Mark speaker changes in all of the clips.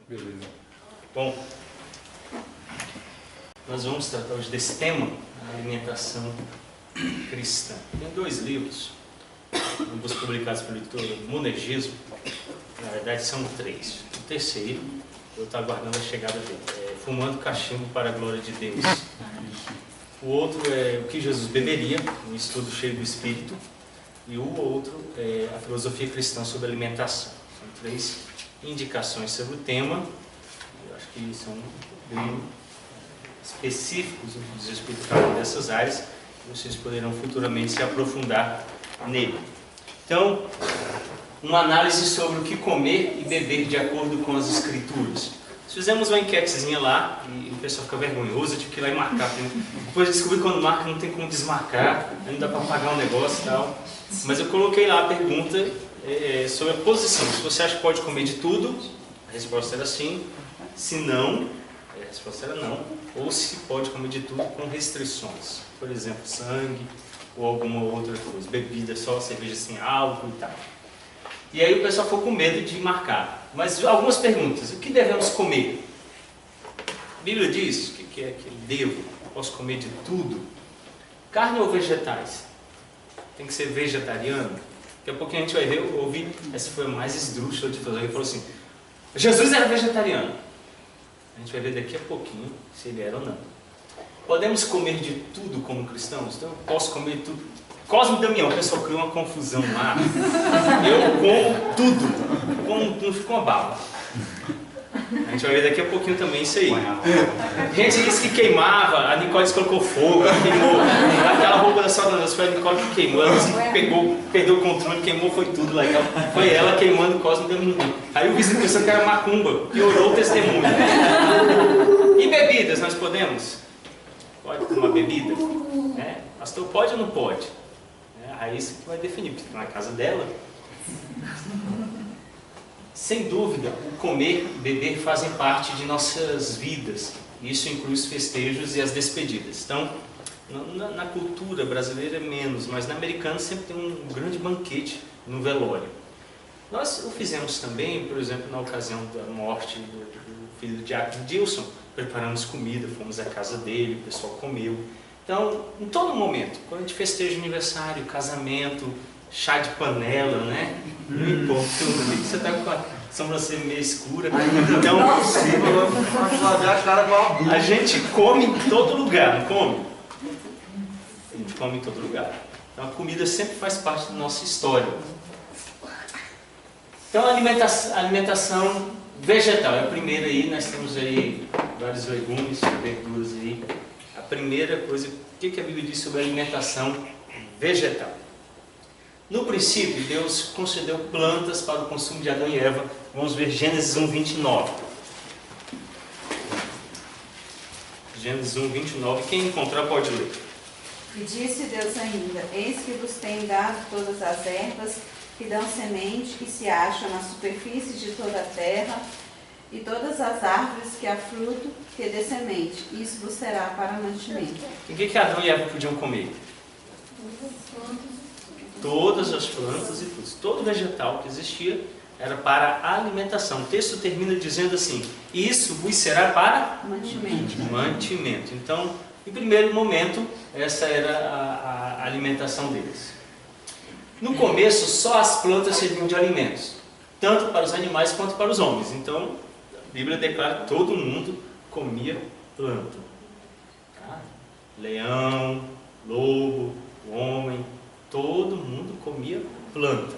Speaker 1: Beleza.
Speaker 2: Bom, nós vamos tratar hoje desse tema, a alimentação cristã. Tem 2 livros, ambos publicados pelo editor Monergismo. Na verdade são 3. O terceiro, eu estou aguardando a chegada dele, é Fumando Cachimbo para a Glória de Deus. O outro é O que Jesus Beberia, um estudo cheio do Espírito. E o outro é A Filosofia Cristã sobre Alimentação. São 3 indicações sobre o tema. Eu acho que são bem específicos no que diz respeito a cada uma dessas áreas. Vocês poderão futuramente se aprofundar nele. Então, uma análise sobre o que comer e beber de acordo com as Escrituras. Nós fizemos uma enquetezinha lá e o pessoal fica vergonhoso, eu tive que ir lá e marcar. Depois eu descobri que quando marca não tem como desmarcar, não dá para pagar o negócio e tal. Mas eu coloquei lá a pergunta sobre a posição. Se você acha que pode comer de tudo, a resposta era sim. Se não, a resposta era não. Ou se pode comer de tudo com restrições. Por exemplo, sangue ou alguma outra coisa. Bebida só, cerveja sem álcool e tal. E aí o pessoal ficou com medo de marcar. Mas algumas perguntas. O que devemos comer? A Bíblia diz o que é que devo. Posso comer de tudo? Carne ou vegetais? Tem que ser vegetariano? Daqui a pouquinho a gente vai ver, eu ouvi, essa foi a mais esdrúxula de todas. Ele falou assim, Jesus era vegetariano. A gente vai ver daqui a pouquinho se ele era ou não. Podemos comer de tudo como cristãos? Então, eu posso comer de tudo. Cosme e Damião, o pessoal criou uma confusão lá. Eu como tudo. Não fica uma bala. A gente vai ver daqui a pouquinho também isso aí. A gente disse que queimava, a Nicole disse que colocou fogo, queimou. Aquela roupa da Salda foi a Nicole que queimou. Ela disse que perdeu o controle, queimou, foi tudo lá. Então, foi ela queimando o Cosme e Damião. Aí o vice pensou que era macumba, piorou o testemunho. E bebidas, nós podemos? Pode tomar bebida? Pastor, pode ou não pode? Aí isso que vai definir, porque na casa dela. Sem dúvida, o comer e beber fazem parte de nossas vidas. Isso inclui os festejos e as despedidas. Então, na cultura brasileira é menos, mas na americana sempre tem um grande banquete no velório. Nós o fizemos também, por exemplo, na ocasião da morte do filho do diácono Dilson. Preparamos comida, fomos à casa dele, o pessoal comeu. Então, em todo momento, quando a gente festeja aniversário, casamento, chá de panela, né? Não importa, você está com a sobrancelha meio escura. Então, a gente come em todo lugar, não come? A gente come em todo lugar. Então, a comida sempre faz parte da nossa história. Então, a alimentação vegetal é a primeira aí. Nós temos aí vários legumes, verduras aí. A primeira coisa, o que a Bíblia diz sobre a alimentação vegetal? No princípio, Deus concedeu plantas para o consumo de Adão e Eva. Vamos ver Gênesis 1:29. Gênesis 1:29. Quem encontrar pode ler.
Speaker 3: E disse Deus ainda, eis que vos tenho dado todas as ervas que dão semente, que se acham na superfície de toda a terra, e todas as árvores que há fruto, que dê semente. Isso vos será para mantimento.
Speaker 2: O que Adão e Eva podiam comer? Todas as plantas e frutos. Todo vegetal que existia era para alimentação. O texto termina dizendo assim, isso vos será para mantimento. Então, em primeiro momento, essa era a alimentação deles. No começo, só as plantas serviam de alimentos, tanto para os animais quanto para os homens. Então, a Bíblia declara que todo mundo comia planta. Leão, lobo, homem, todo mundo comia planta.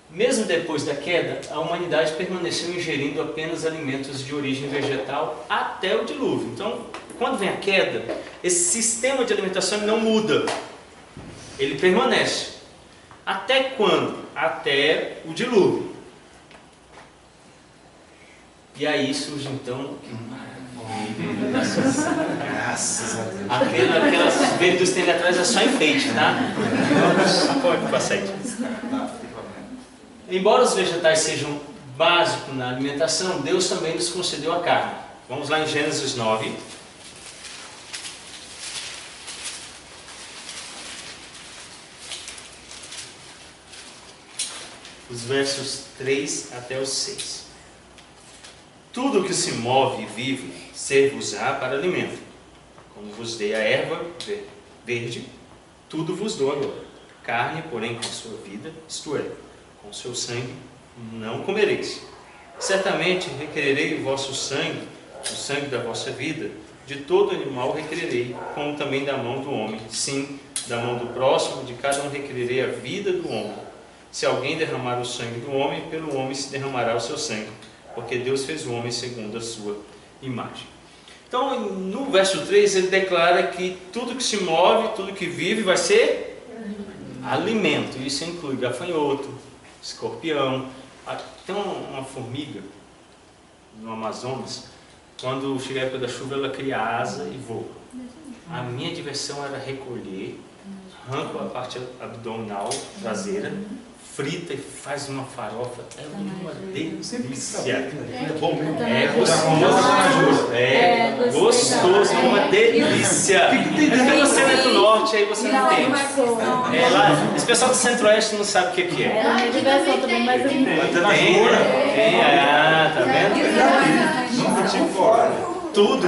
Speaker 2: Mesmo depois da queda, a humanidade permaneceu ingerindo apenas alimentos de origem vegetal até o dilúvio. Então, quando vem a queda, esse sistema de alimentação não muda. Ele permanece. Até quando? Até o dilúvio. E aí surge então...
Speaker 1: Graças a Deus.
Speaker 2: Aquelas verduras que tem ali atrás é só enfeite, tá? Pode passar aí. Embora os vegetais sejam básicos na alimentação, Deus também nos concedeu a carne. Vamos lá em Gênesis 9. os versos 3 até os 6. Tudo que se move e vive, ser-vos-á para alimento. Como vos dei a erva verde, tudo vos dou agora. Carne, porém, com sua vida, isto é, com seu sangue, não comereis. Certamente requererei o vosso sangue, o sangue da vossa vida, de todo animal requererei, como também da mão do homem. Sim, da mão do próximo, de cada um requererei a vida do homem. Se alguém derramar o sangue do homem, pelo homem se derramará o seu sangue, porque Deus fez o homem segundo a sua imagem. Então, no verso 3, ele declara que tudo que se move, tudo que vive, vai ser alimento. Isso inclui gafanhoto, escorpião. Tem uma formiga no Amazonas, quando chega a época da chuva, ela cria asa e voa. A minha diversão era recolher, arranca a parte abdominal, traseira, frita e faz uma farofa. É uma delícia.
Speaker 1: É bom mesmo.
Speaker 2: É gostoso. É gostoso, é uma delícia. É porque você é do norte, aí você não tem. É, lá, esse pessoal do centro-oeste não sabe o que é.
Speaker 4: É a minha diversão também, mas eu não
Speaker 2: Tem, tá vendo?
Speaker 1: Nunca tive fora.
Speaker 2: Tudo.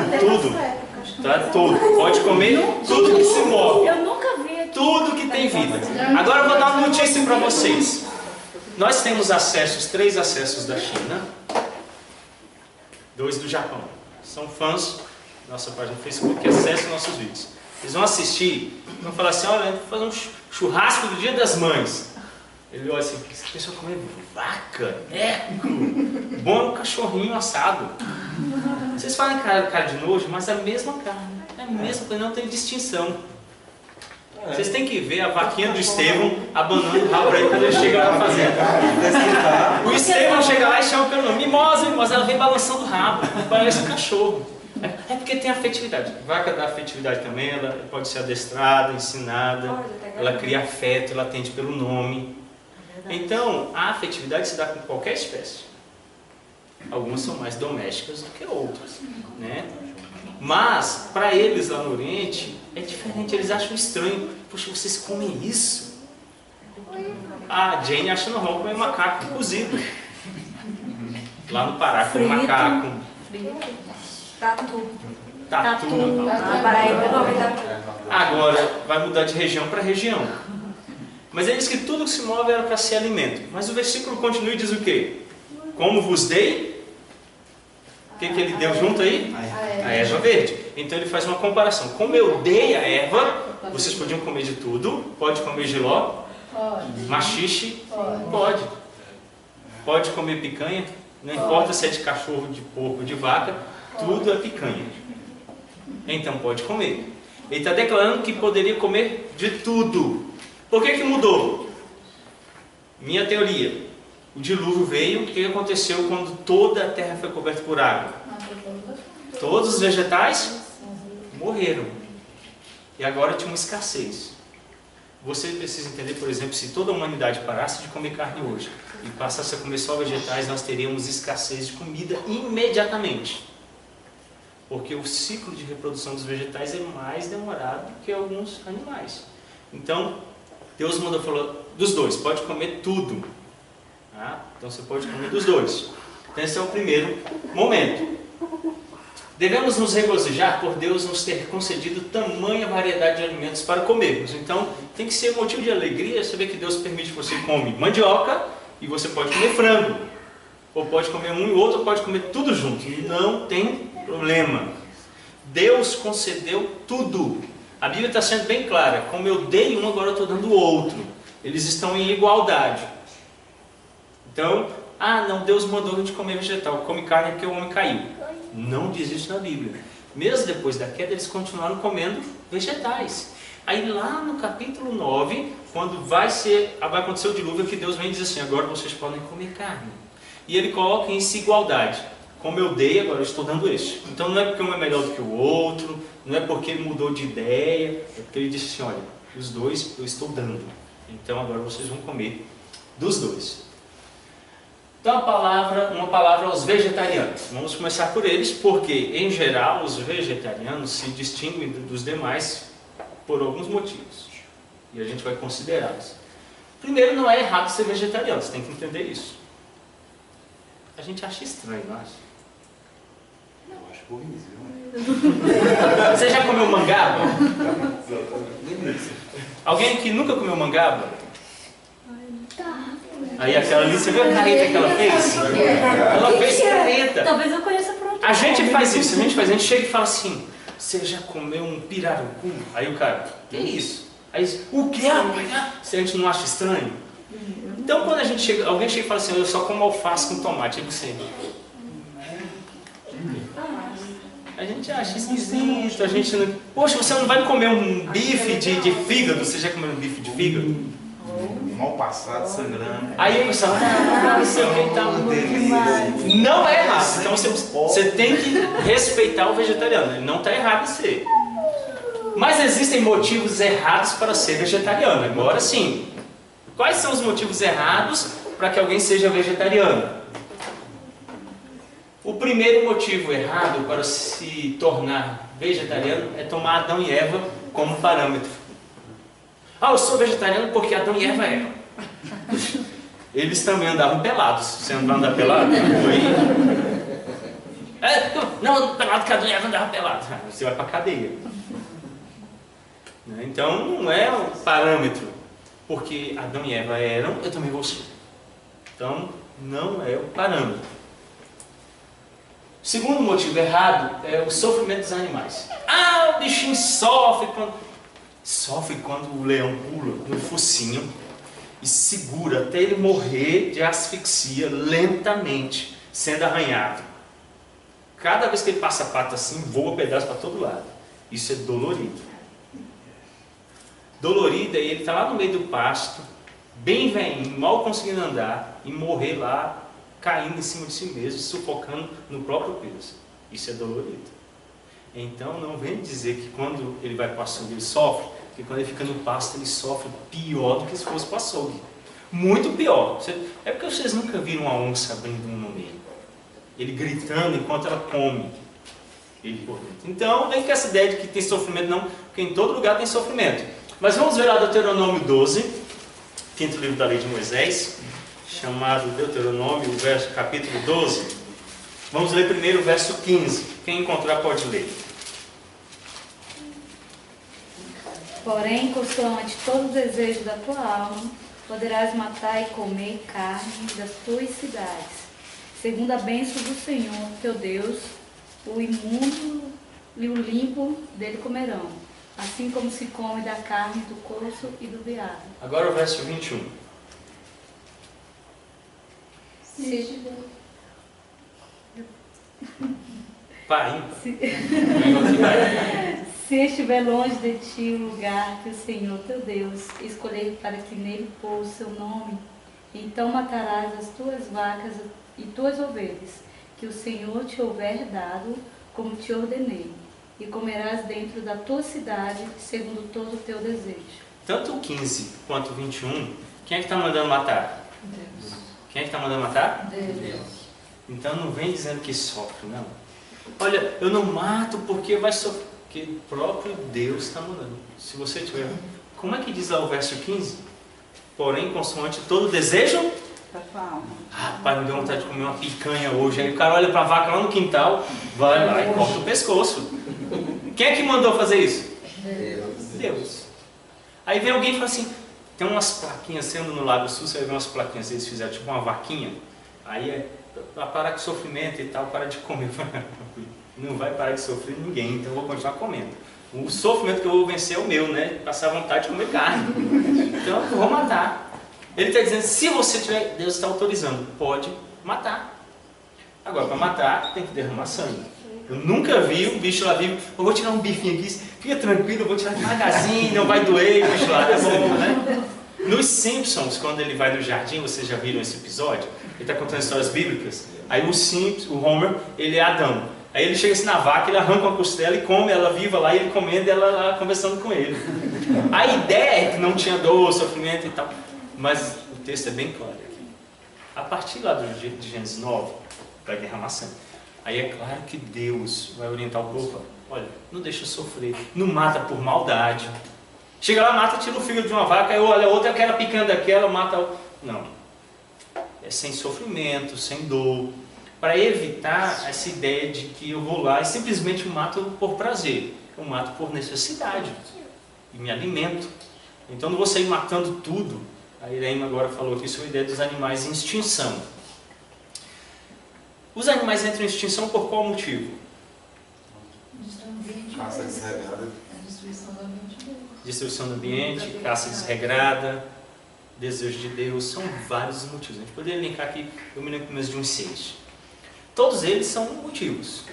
Speaker 2: Tá? Tudo. Pode comer tudo que se move.
Speaker 4: Eu nunca vi aqui.
Speaker 2: Tudo que tem vida. Agora eu vou dar uma notícia para vocês. Nós temos acessos, 3 acessos da China, 2 do Japão. São fãs da nossa página no Facebook que acessam nossos vídeos. Eles vão assistir, vão falar assim, olha, vou fazer um churrasco do Dia das Mães. Ele olha assim, essa pessoa come vaca, eco, bom cachorrinho assado. Vocês falam cara de nojo, mas é a mesma carne. É a mesma coisa, não tem distinção. Vocês têm que ver a vaquinha do Estevão abanando o rabo para ele quando ele chega lá na fazenda. O Estevão chega lá e chama pelo nome, mimosa, ela vem balançando o rabo, parece um cachorro. É porque tem afetividade. A vaca dá afetividade também, ela pode ser adestrada, ensinada, ela cria afeto, ela atende pelo nome. Então, a afetividade se dá com qualquer espécie. Algumas são mais domésticas do que outras, né? Mas, para eles lá no Oriente, é diferente, eles acham estranho. Poxa, vocês comem isso? A Jane acha normal comer macaco cozido. Lá no Pará, come macaco.
Speaker 3: Tatu.
Speaker 2: Tatu.
Speaker 3: Na Paraíba é nome tatu.
Speaker 2: Agora, vai mudar de região para região. Mas ele diz que tudo que se move era para ser alimento. Mas o versículo continua e diz o quê? Como vos dei, o que ele deu junto aí? A erva verde. Então ele faz uma comparação. Como eu dei a erva, vocês podiam comer de tudo. Pode comer jiló?
Speaker 4: Pode.
Speaker 2: Maxixe? Pode. Pode comer picanha? Não importa se é de cachorro, de porco, de vaca, tudo é picanha. Então pode comer. Ele está declarando que poderia comer de tudo. Por que mudou? Minha teoria. O dilúvio veio, o que aconteceu quando toda a terra foi coberta por água? Todos os vegetais morreram. E agora tinha uma escassez. Você precisa entender, por exemplo, se toda a humanidade parasse de comer carne hoje e passasse a comer só vegetais, nós teríamos escassez de comida imediatamente. Porque o ciclo de reprodução dos vegetais é mais demorado que alguns animais. Então, Deus mandou falar dos dois, pode comer tudo. Tá? Então você pode comer dos dois. Então esse é o primeiro momento. Devemos nos regozijar por Deus nos ter concedido tamanha variedade de alimentos para comermos. Então tem que ser motivo de alegria saber que Deus permite que você come mandioca e você pode comer frango. Ou pode comer um e outro, ou pode comer tudo junto. Não tem problema. Deus concedeu tudo. A Bíblia está sendo bem clara. Como eu dei um, agora eu estou dando o outro. Eles estão em igualdade. Então, não, Deus mandou a gente comer vegetal. Come carne porque o homem caiu. Não diz isso na Bíblia. Mesmo depois da queda, eles continuaram comendo vegetais. Aí lá no capítulo 9, quando vai acontecer o dilúvio, que Deus vem e diz assim, agora vocês podem comer carne. E ele coloca em igualdade. Como eu dei, agora eu estou dando este. Então não é porque um é melhor do que o outro, não é porque ele mudou de ideia, é porque ele disse assim, olha, os dois eu estou dando. Então agora vocês vão comer dos dois. Então uma palavra aos vegetarianos. Vamos começar por eles, porque em geral os vegetarianos se distinguem dos demais por alguns motivos. E a gente vai considerá-los. Primeiro, não é errado ser vegetariano, você tem que entender isso. A gente acha estranho, não acha?
Speaker 1: Eu acho horrível.
Speaker 2: Você já comeu mangaba? Alguém que nunca comeu mangaba? Aí aquela ali, você viu a careta que ela fez? Ela fez careta.
Speaker 4: Talvez eu conheça por outro
Speaker 2: A gente
Speaker 4: nome.
Speaker 2: faz isso, a gente chega e fala assim, você já comeu um pirarucu? Aí o cara, que isso? Aí diz, o que? Se a gente não acha estranho? Então quando a gente chega, alguém chega e fala assim, eu só como alface com tomate, aí você... A gente acha esquisito, a gente não... Poxa, você não vai comer um bife de fígado? Você já comeu um bife de fígado?
Speaker 1: Mal passado, sangrando.
Speaker 2: Aí o pessoal, não sei o que tal. Não é errado. Então você tem que respeitar o vegetariano. Ele não está errado em ser. Mas existem motivos errados para ser vegetariano. Agora sim, quais são os motivos errados para que alguém seja vegetariano? O primeiro motivo errado para se tornar vegetariano é tomar Adão e Eva como parâmetro. Ah, eu sou vegetariano porque Adão e Eva eram. Eles também andavam pelados. Você não anda pelado? Não, pelado que Adão e Eva andavam pelados. Você vai para a cadeia. Então não é um parâmetro. Porque Adão e Eva eram, eu também vou ser. Então não é o parâmetro. O segundo motivo errado é o sofrimento dos animais. Ah, o bichinho sofre quando o leão pula no focinho e segura até ele morrer de asfixia lentamente, sendo arranhado. Cada vez que ele passa a pata assim, voa pedaço para todo lado. Isso é dolorido. Dolorido é ele estar lá no meio do pasto, bem velhinho, mal conseguindo andar e morrer lá, caindo em cima de si mesmo, sufocando no próprio peso. Isso é dolorido. Então não vem dizer que quando ele vai para o açougue ele sofre, porque quando ele fica no pasto ele sofre pior do que se fosse para o açougue. Muito pior. É porque vocês nunca viram uma onça abrindo um no meio. Ele gritando enquanto ela come. Ele por dentro. Então vem com essa ideia de que tem sofrimento, não, porque em todo lugar tem sofrimento. Mas vamos ver lá Deuteronômio 12, quinto livro da lei de Moisés, chamado Deuteronômio, capítulo 12. Vamos ler primeiro o verso 15. Quem encontrar pode ler.
Speaker 4: Porém, consoante todo o desejo da tua alma, poderás matar e comer carne das tuas cidades, segundo a bênção do Senhor, teu Deus, o imundo e o limpo dele comerão, assim como se come da carne do corso e do veado.
Speaker 2: Agora o verso 21. Pai.
Speaker 4: Se estiver longe de ti o lugar que o Senhor teu Deus escolher para que nele pôs o seu nome, então matarás as tuas vacas e tuas ovelhas, que o Senhor te houver dado, como te ordenei, e comerás dentro da tua cidade, segundo todo o teu desejo.
Speaker 2: Tanto o 15 quanto o 21, quem é que está mandando matar?
Speaker 3: Deus.
Speaker 2: Quem é que está mandando matar?
Speaker 3: Deus.
Speaker 2: Então não vem dizendo que sofre, não. Olha, eu não mato porque vai sofrer. Porque o próprio Deus está mandando. Se você tiver... Como é que diz lá o verso 15? Porém, consoante todo desejo...
Speaker 3: Da tua alma.
Speaker 2: Ah, pai, me deu vontade de comer uma picanha hoje. Aí o cara olha para a vaca lá no quintal, vai lá e corta o pescoço. Quem é que mandou fazer isso? Deus. Aí vem alguém e fala assim, tem umas plaquinhas, sendo no Lago Sul, você vai ver umas plaquinhas, eles fizeram tipo uma vaquinha. Aí é para parar com sofrimento e tal, para de comer. Não vai parar de sofrer ninguém, então eu vou continuar comendo. O sofrimento que eu vou vencer é o meu, né? Passar vontade de comer carne. Então eu vou matar. Ele está dizendo, se você tiver, Deus está autorizando, pode matar. Agora, para matar, tem que derramar sangue. Eu nunca vi um bicho lá vivo, eu vou tirar um bifinho aqui, fica tranquilo, eu vou tirar devagarzinho, não vai doer, o bicho lá, tá bom, né? Nos Simpsons, quando ele vai no jardim, vocês já viram esse episódio? Ele está contando histórias bíblicas. Aí o Homer, ele é Adão. Aí ele chega assim na vaca, ele arranca uma costela e come ela viva lá, e ele comendo, ela lá conversando com ele. A ideia é que não tinha dor, sofrimento e tal, mas o texto é bem claro aqui. A partir lá de Gênesis 9, vai derramar sangue. Aí é claro que Deus vai orientar o povo, olha, não deixa sofrer, não mata por maldade, Chega lá, mata, tira o fígado de uma vaca, aí olha a outra, aquela picando daquela, mata a outra. Não. É sem sofrimento, sem dor. Para evitar essa ideia de que eu vou lá e simplesmente mato por prazer. Eu mato por necessidade. E me alimento. Então não vou sair matando tudo. A Irene agora falou aqui sobre a ideia dos animais em extinção. Os animais entram em extinção por qual motivo?
Speaker 1: Caça desregrada.
Speaker 2: Destruição do ambiente, caça desregrada, desejo de Deus, são vários motivos. A gente poderia elencar aqui, eu me lembro mesmo de uns 6. Todos eles são motivos.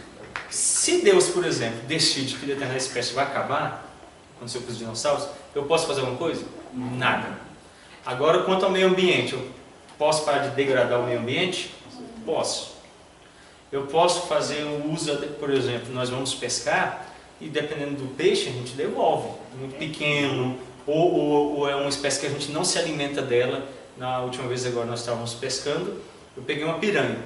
Speaker 2: Se Deus, por exemplo, decide que determinada espécie vai acabar, aconteceu com os dinossauros, eu posso fazer alguma coisa? Nada. Agora, quanto ao meio ambiente, eu posso parar de degradar o meio ambiente? Posso. Eu posso fazer o uso, por exemplo, nós vamos pescar e dependendo do peixe a gente devolve. Muito pequeno, ou é uma espécie que a gente não se alimenta dela. Na última vez agora nós estávamos pescando, eu peguei uma piranha.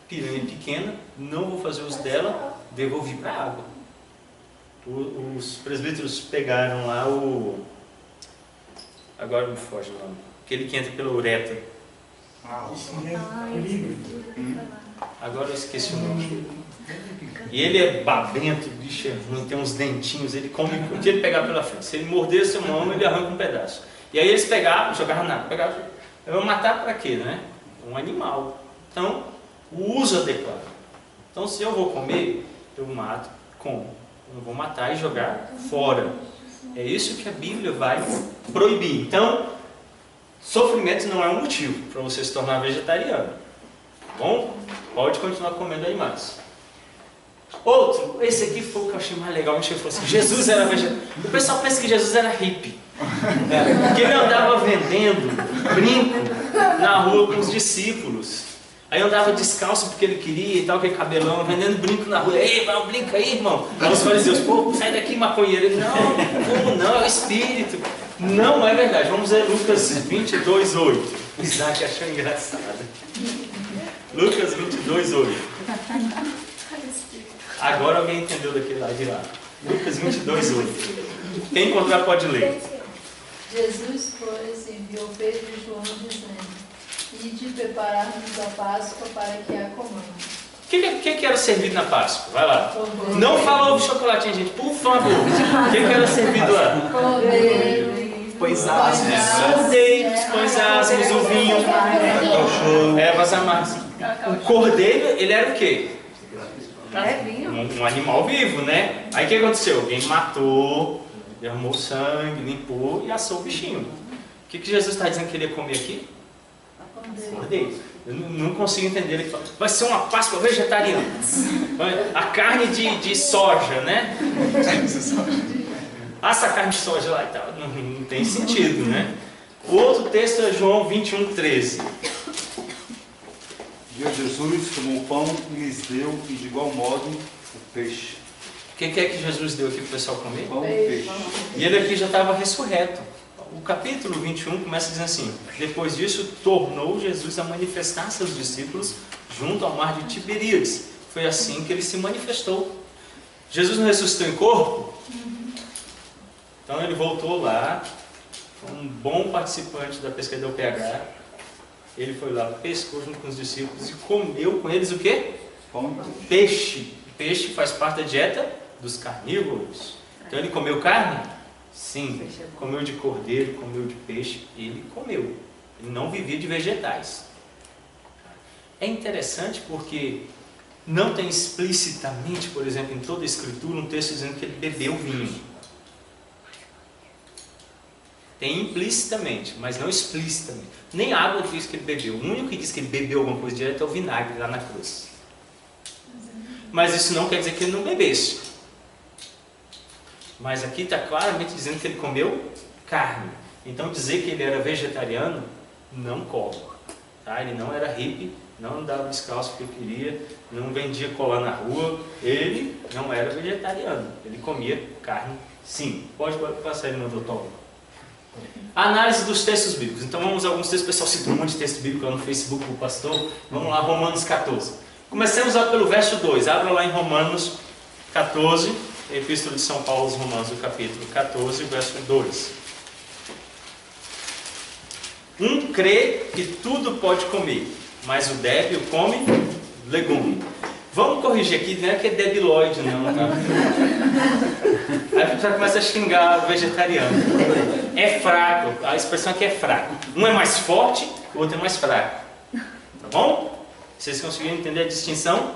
Speaker 2: Piranha pequena, não vou fazer uso dela, devolvi para a água. Os presbíteros pegaram lá agora me foge o nome, aquele que entra pela uretra. Agora eu esqueci o nome. E ele é babento, bicho é ruim, tem uns dentinhos, ele come o que ele pegar pela frente. Se ele morder seu mão, ele arranca um pedaço. E aí eles pegavam, jogavam nada, pegavam. Eu vou matar para quê, né? Um animal. Então, o uso adequado. Então, se eu vou comer, eu mato, como? Eu não vou matar e jogar fora. É isso que a Bíblia vai proibir. Então, sofrimento não é um motivo para você se tornar vegetariano. Tá bom? Pode continuar comendo animais. Outro, esse aqui foi o que eu achei mais legal. A gente falou assim, Jesus era vegetariano. O pessoal pensa que Jesus era hippie. Porque ele andava vendendo brinco na rua com os discípulos. Aí andava descalço porque ele queria e tal, aquele cabelão, vendendo brinco na rua. Ei, vai um brinco aí, irmão. Aí os fariseus, pô, sai daqui, maconheiro. Ele, não, como não? É o Espírito. Não é verdade. Vamos ver Lucas 22, 8. O Isaac achou engraçado. Lucas 22, 8. Agora alguém entendeu daquele lado de lá. Lucas 22, 8. Quem encontrar pode ler.
Speaker 5: Jesus, pois, enviou Pedro e João dizendo: Ide preparar-nos a Páscoa para que a comamos.
Speaker 2: O que era servido na Páscoa? Vai lá. Não fala ovo chocolatinho, gente, por favor. O que era servido lá?
Speaker 1: Pães asmos.
Speaker 2: Cordeiros, pães asmos, o vinho, ervas amargas. O cordeiro, ele era o quê? Um animal vivo, né? Aí o que aconteceu? Alguém matou, derramou sangue, limpou e assou o bichinho. O que Jesus está dizendo que ele ia comer aqui? Cordeiro. Eu não consigo entender. Ele fala, vai ser uma Páscoa vegetariana. A carne de soja, né? Assa a carne de soja lá e tal. Não tem sentido, né? O outro texto é João 21, 13.
Speaker 6: Viu Jesus, tomou o pão e lhes deu, e de igual modo o peixe.
Speaker 2: O que é que Jesus deu aqui para o pessoal comer?
Speaker 6: Pão e peixe.
Speaker 2: E ele aqui já estava ressurreto. O capítulo 21 começa dizendo assim: depois disso, tornou Jesus a manifestar seus discípulos junto ao mar de Tiberíades. Foi assim que ele se manifestou. Jesus não ressuscitou em corpo? Então ele voltou lá, foi um bom participante da pescaria do PH. Ele foi lá, pescou junto com os discípulos e comeu com eles o quê?
Speaker 6: Pão e
Speaker 2: Peixe. Peixe faz parte da dieta dos carnívoros. Então ele comeu carne? Sim. Comeu de cordeiro, comeu de peixe, ele comeu. Ele não vivia de vegetais. É interessante porque não tem explicitamente, por exemplo, em toda a Escritura, um texto dizendo que ele bebeu vinho. Tem implicitamente, mas não explicitamente. Nem a água diz que ele bebeu. O único que diz que ele bebeu alguma coisa direto é o vinagre lá na cruz. Mas isso não quer dizer que ele não bebesse. Mas aqui está claramente dizendo que ele comeu carne. Então dizer que ele era vegetariano não cola. Tá? Ele não era hippie, não andava descalço porque queria, não vendia colar na rua. Ele não era vegetariano. Ele comia carne sim. Pode passar ele no doutor. Análise dos textos bíblicos. Então vamos a alguns textos. O pessoal cita um monte de texto bíblico lá no Facebook do pastor. Vamos lá, Romanos 14. Comecemos lá pelo verso 2. Abra lá em Romanos 14. Epístola de São Paulo aos Romanos, no capítulo 14, verso 2. Um crê que tudo pode comer, mas o débil come legume. Vamos corrigir aqui, não é que é debilóide não, tá? Aí a gente já começa a xingar o vegetariano. É fraco, a expressão aqui é fraco. Um é mais forte, o outro é mais fraco. Tá bom? Vocês conseguiram entender a distinção?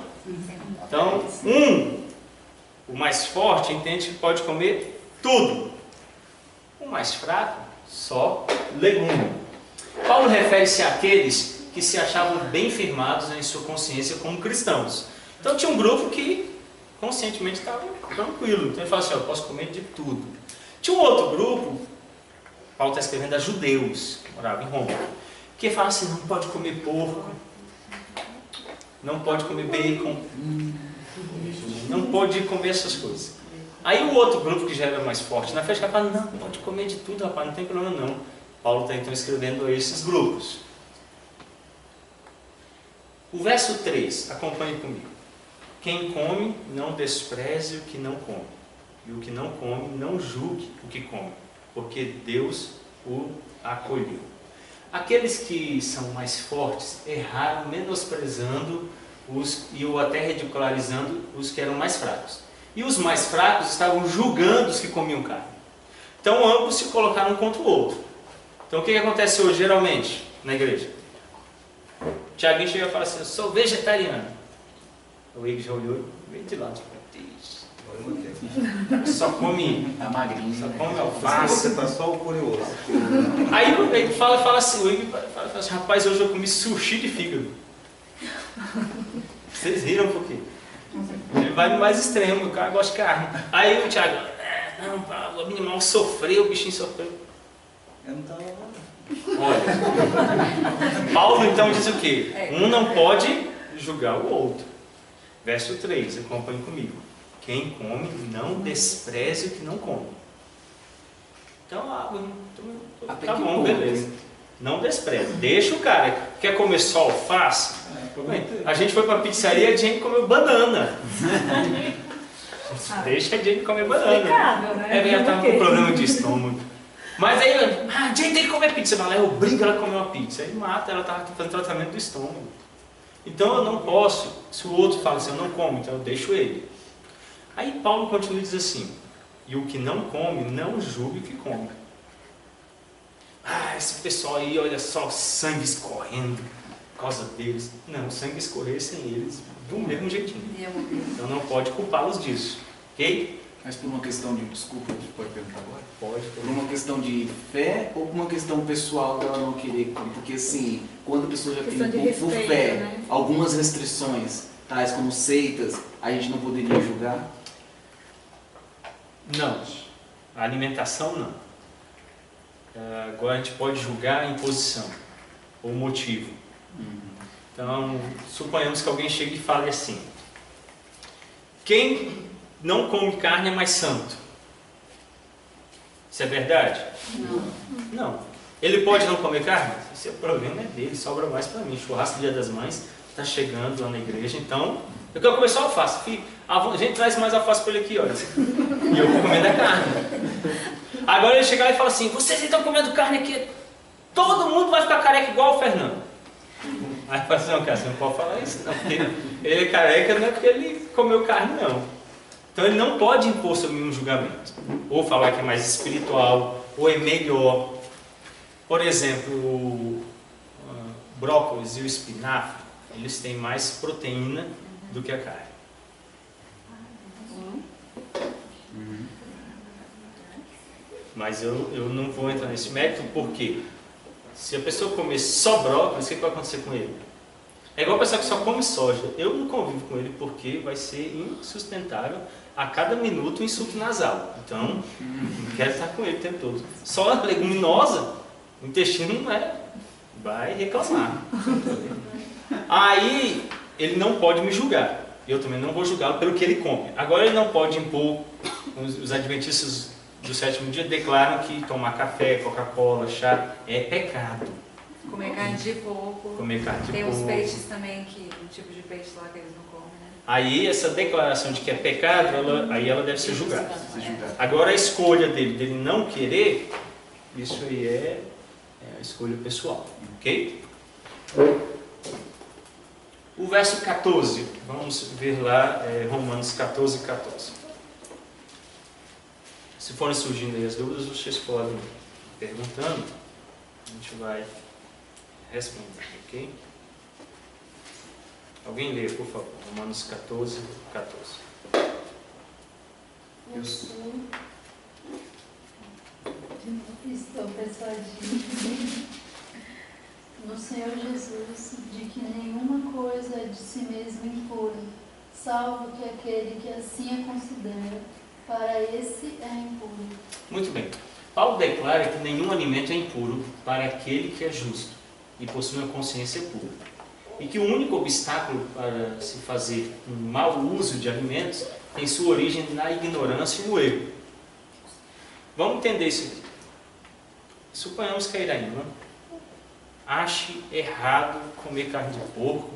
Speaker 2: Então, o mais forte, entende que pode comer tudo. O mais fraco, só legume. Paulo refere-se àqueles que se achavam bem firmados em sua consciência como cristãos. Então tinha um grupo que conscientemente estava tranquilo. Então ele fala assim, eu posso comer de tudo. Tinha um outro grupo, Paulo está escrevendo a judeus, que moravam em Roma, que fala assim, não pode comer porco, não pode comer bacon, não pode comer essas coisas. Aí o outro grupo que já era mais forte na fé, fala, não, pode comer de tudo, rapaz, não tem problema não. Paulo está então escrevendo a esses grupos. O verso 3, acompanhe comigo. Quem come, não despreze o que não come. E o que não come, não julgue o que come, porque Deus o acolheu. Aqueles que são mais fortes erraram menosprezando ou até ridicularizando os que eram mais fracos. E os mais fracos estavam julgando os que comiam carne. Então ambos se colocaram um contra o outro. Então o que acontece hoje, geralmente, na igreja? O Tiaguinho chega e fala assim, eu sou vegetariano. O Igor já olhou e veio de lado. Só come,
Speaker 7: tá magrinho,
Speaker 2: só
Speaker 7: né?
Speaker 2: come alface.
Speaker 1: Você está só o curioso.
Speaker 2: Aí o Igor fala assim, o Igor fala assim, rapaz, hoje eu comi sushi de fígado. Vocês riram por quê? Ele vai no mais extremo, o cara gosta de carne. Aí o Tiago, não, o animal sofreu, o bichinho sofreu.
Speaker 7: Eu não tava...
Speaker 2: Olha, Paulo então diz o quê? Um não pode julgar o outro. Verso 3, acompanhe comigo. Quem come, não despreze o que não come. Então, tá bom, beleza. Não despreze. Deixa o cara. Quer comer só alface? A gente foi pra pizzaria e a gente comeu banana. Deixa a gente comer banana.
Speaker 4: Explicável, né?
Speaker 2: É, ela tava com problema de estômago. Mas aí, a gente tem que comer pizza. Mas eu obrigo ela a comer uma pizza. Aí mata, ela estava fazendo tratamento do estômago. Então eu não posso, se o outro fala assim, eu não como, então eu deixo ele. Aí Paulo continua e diz assim, e o que não come, não julgue o que come. Esse pessoal aí, olha só, sangue escorrendo por causa deles. Não, sangue escorrer sem eles, do mesmo jeitinho. Então não pode culpá-los disso, ok?
Speaker 7: Mas por uma questão de, desculpa, a gente pode perguntar agora?
Speaker 2: Pode.
Speaker 7: Por uma questão de fé ou por uma questão pessoal dela não querer comer? Porque assim, quando a pessoa já tem
Speaker 4: Questão de
Speaker 7: por
Speaker 4: respeito,
Speaker 7: fé
Speaker 4: né?
Speaker 7: algumas restrições, tais como seitas, a gente não poderia julgar?
Speaker 2: Não. A alimentação não. Agora a gente pode julgar a imposição ou motivo. Então, suponhamos que alguém chegue e fale assim, quem não come carne é mais santo. Isso é verdade? Não. Ele pode não comer carne? Esse é o problema é dele, sobra mais para mim. Churrasco do Dia das Mães está chegando lá na igreja, então eu quero comer só alface. Filho, a gente traz mais alface para ele aqui, olha. E eu vou comendo a carne. Agora ele chega lá e fala assim, vocês estão comendo carne aqui, todo mundo vai ficar careca igual o Fernando. Aí fala assim, não, cara, você não pode falar isso não, porque ele é careca não é porque ele comeu carne não. Então ele não pode impor sobre mim um julgamento, ou falar que é mais espiritual, ou é melhor. Por exemplo, o brócolis e o espinafre, eles têm mais proteína do que a carne. Mas eu não vou entrar nesse mérito, porque se a pessoa comer só brócolis, o que vai acontecer com ele? É igual a pessoa que só come soja. Eu não convivo com ele porque vai ser insustentável a cada minuto um insulto nasal. Então, não quero estar com ele o tempo todo. Só leguminosa, o intestino não é, vai reclamar. Aí, ele não pode me julgar. Eu também não vou julgá-lo pelo que ele come. Agora, ele não pode impor, os adventistas do sétimo dia declaram que tomar café, Coca-Cola, chá é pecado.
Speaker 3: Comer carne de porco.
Speaker 2: Comer carne de
Speaker 3: Tem
Speaker 2: porco.
Speaker 3: uns peixes também, que um tipo de peixe lá que eles não comem, né?
Speaker 2: Aí essa declaração de que é pecado, aí ela deve ser julgada. Agora a escolha dele não querer, isso aí é a escolha pessoal, ok? O verso 14, vamos ver lá Romanos 14, 14. Se forem surgindo aí as dúvidas, vocês podem ir perguntando, a gente vai responder, ok? Alguém lê, por favor, Romanos 14, 14.
Speaker 7: Eu sou.
Speaker 5: Estou persuadido no Senhor Jesus de que nenhuma coisa é de si mesmo impura, salvo que aquele que assim a considera, para esse é impuro.
Speaker 2: Muito bem. Paulo declara que nenhum alimento é impuro para aquele que é justo e possui uma consciência pura. E que o único obstáculo para se fazer um mau uso de alimentos tem sua origem na ignorância e no erro. Vamos entender isso aqui. Suponhamos que a Iraíma ache errado comer carne de porco,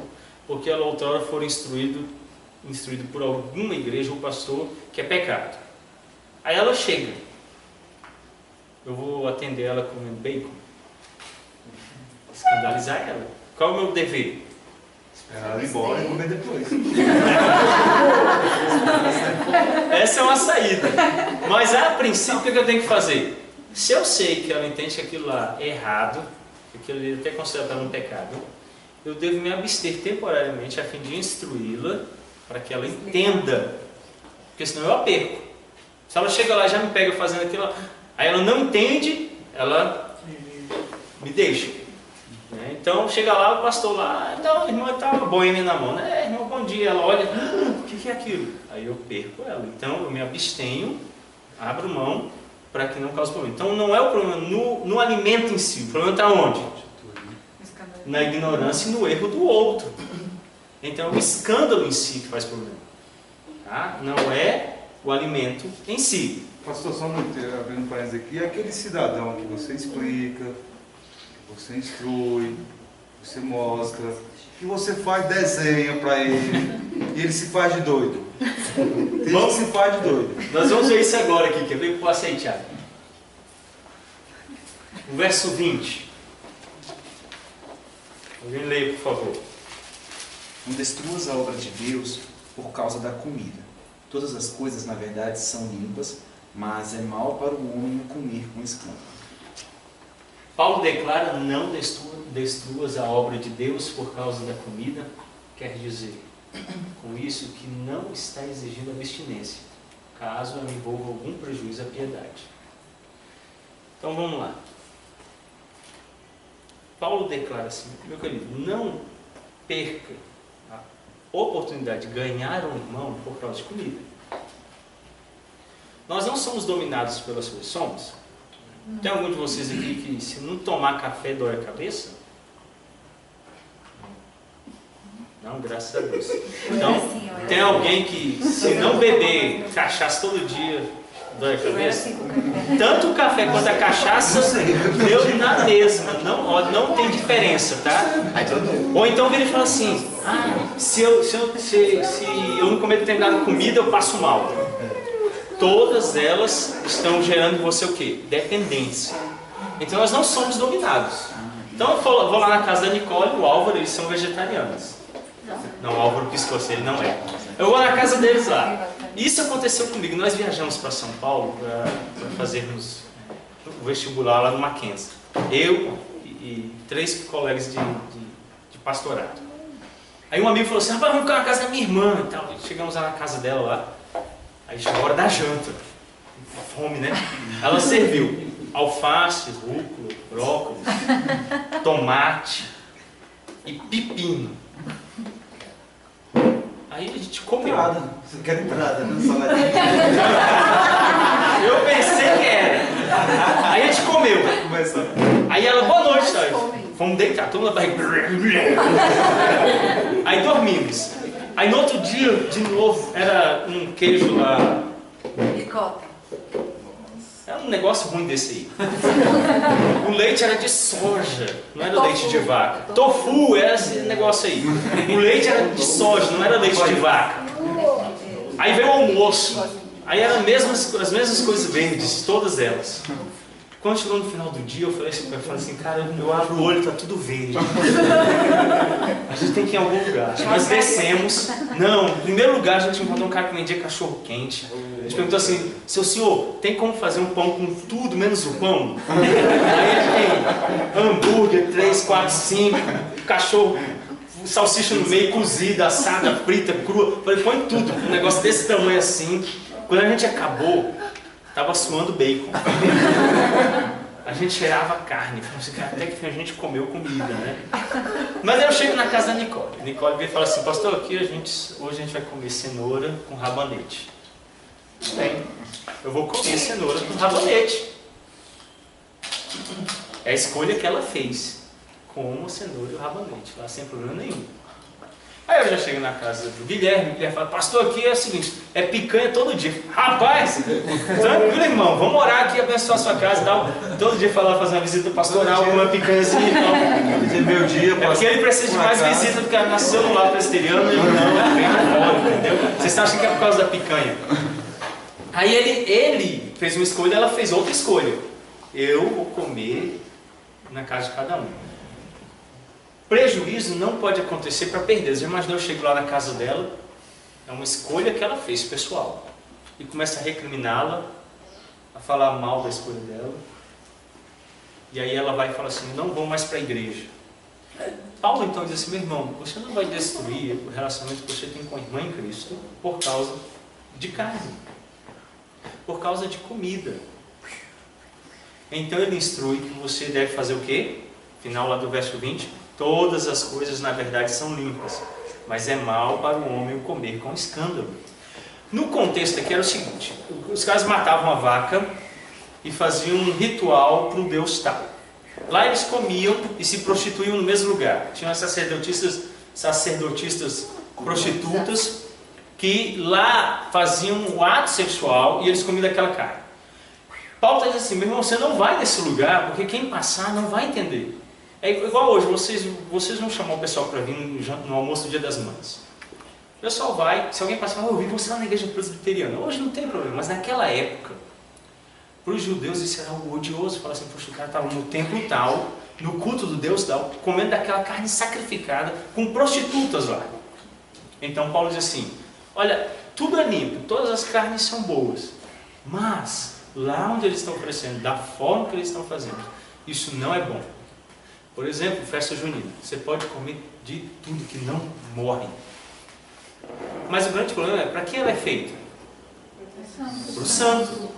Speaker 2: porque ela outrora for instruído por alguma igreja ou pastor que é pecado. Aí ela chega. Eu vou atender ela comendo bacon. Escandalizar ela. Qual é o meu dever?
Speaker 6: Esperar ela ir embora e comer depois.
Speaker 2: Essa é uma saída. Mas a princípio, o que eu tenho que fazer? Se eu sei que ela entende que aquilo lá é errado, que aquilo ali até é considerado um pecado, eu devo me abster temporariamente a fim de instruí-la para que ela entenda. Porque senão eu a perco. Se ela chega lá e já me pega fazendo aquilo, aí ela não entende, ela me deixa. Então chega lá o pastor lá, então a irmã está uma boêmia na mão, né? Irmão, bom dia. Ela olha, o que é aquilo? Aí eu perco ela. Então eu me abstenho, abro mão para que não cause problema. Então não é o problema no alimento em si, o problema está onde? Na ignorância e no erro do outro. Então é o escândalo em si que faz problema. Tá? Não é o alimento em si.
Speaker 6: Pastor, só abrindo um parênteses aqui, é aquele cidadão que você explica, que você instrui, que você mostra, que você faz desenho para ele, e ele se faz de doido. Tem gente que se faz de doido.
Speaker 2: Nós vamos ver isso agora aqui, quer ver que eu posso aceitar. O verso 20. Alguém leia, por favor.
Speaker 7: Não destruas a obra de Deus por causa da comida. Todas as coisas, na verdade, são limpas, mas é mal para o homem comer com escândalo.
Speaker 2: Paulo declara, não destruas a obra de Deus por causa da comida. Quer dizer, com isso, que não está exigindo abstinência, caso ela envolva algum prejuízo à piedade. Então vamos lá. Paulo declara assim, meu querido, não perca a oportunidade de ganhar um irmão por causa de comida. Nós não somos dominados pelas coisas, somos? Tem algum de vocês aqui que se não tomar café dói a cabeça? Não, graças a Deus. Então, tem alguém que se não beber cachaça todo dia dói a cabeça? Tanto o café quanto a cachaça deu na mesma, não tem diferença, tá? Ou então vira e fala assim, se eu não comer determinada comida eu passo mal. Todas elas estão gerando em você o quê? Dependência. Então nós não somos dominados. Então eu vou lá na casa da Nicole e o Álvaro, eles são vegetarianos. Não, o Álvaro piscou, ele não é. Eu vou na casa deles lá. Isso aconteceu comigo. Nós viajamos para São Paulo para fazermos o vestibular lá no Mackenzie. Eu e 3 colegas de pastorado. Aí um amigo falou assim, rapaz, vamos ficar na casa da minha irmã e tal. Chegamos lá na casa dela lá. Aí chegou a hora da janta. Fome, né? Ela serviu alface, rúcula, brócolis, tomate e pepino. Aí a gente comeu.
Speaker 1: Entrada. Você quer entrada, né? Saladinha.
Speaker 2: Eu pensei que era. Aí a gente comeu. Aí ela, boa noite, tá? Vamos deitar, todo mundo vai. Aí dormimos. Aí no outro dia, de novo, era um queijo lá.
Speaker 3: Ricota.
Speaker 2: Era um negócio ruim desse aí. O leite era de soja, não era leite de vaca. Tofu era esse negócio aí. O leite era de soja, não era leite de vaca. Aí veio o almoço. Aí eram as mesmas coisas verdes, todas elas. Quando chegou no final do dia, eu falei assim, cara, eu abro o olho, tá tudo verde. A gente tem que ir em algum lugar. Nós descemos. Não, em primeiro lugar a gente encontrou um cara que vendia cachorro quente. A gente perguntou assim, seu senhor, tem como fazer um pão com tudo menos o pão? Aí ele tem hambúrguer, 3, 4, 5, cachorro, salsicha no meio, cozida, assada, frita, crua. Eu falei, põe tudo, um negócio desse tamanho assim. Quando a gente acabou, estava suando bacon. A gente cheirava carne. Até que a gente comeu comida, né? Mas aí eu chego na casa da Nicole. A Nicole veio e fala assim, pastor, aqui hoje a gente vai comer cenoura com rabanete. Bem, eu vou comer cenoura com rabanete. É a escolha que ela fez. Como a cenoura e o rabanete, lá sem problema nenhum. Aí eu já chego na casa do Guilherme, o Guilherme fala, pastor, aqui é o seguinte, é picanha todo dia. Rapaz, tranquilo, irmão, vamos orar aqui, abençoar a sua casa e tal. Todo dia falar, fazer uma visita pastoral com uma picanhazinha e tal.
Speaker 6: Meu dia,
Speaker 2: é porque ele precisa de mais visita, porque ela nasceu no lar presbiteriano e ele não vem fora, entendeu? Vocês acham que é por causa da picanha? Aí ele fez uma escolha, ela fez outra escolha. Eu vou comer na casa de cada um. Prejuízo não pode acontecer para perder. Você imaginou, eu chego lá na casa dela, é uma escolha que ela fez, pessoal, e começa a recriminá-la, a falar mal da escolha dela, e aí ela vai e fala assim, não vou mais para a igreja. Paulo então diz assim, meu irmão, você não vai destruir o relacionamento que você tem com a irmã em Cristo por causa de carne, por causa de comida. Então ele instrui que você deve fazer o quê? Final lá do verso 20, todas as coisas na verdade são limpas, mas é mal para o homem o comer com escândalo. No contexto aqui era o seguinte, os caras matavam a vaca e faziam um ritual para um deus tal. Lá eles comiam e se prostituíam no mesmo lugar. Tinham as sacerdotistas prostitutas que lá faziam o ato sexual e eles comiam daquela carne. Paulo está dizendo assim, meu irmão, você não vai nesse lugar porque quem passar não vai entender. É igual hoje, vocês vão chamar o pessoal para vir no almoço do Dia das Mães. O pessoal vai, se alguém passar, eu vi você lá na igreja presbiteriana. Hoje não tem problema, mas naquela época, para os judeus isso era algo odioso. Falar assim, poxa, o cara estava no templo tal, no culto do Deus tal, comendo daquela carne sacrificada, com prostitutas lá. Então Paulo diz assim, olha, tudo é limpo, todas as carnes são boas, mas lá onde eles estão oferecendo, da forma que eles estão fazendo, isso não é bom. Por exemplo, festa junina. Você pode comer de tudo que não morre. Mas o grande problema é, para que ela é feita? Para o santo.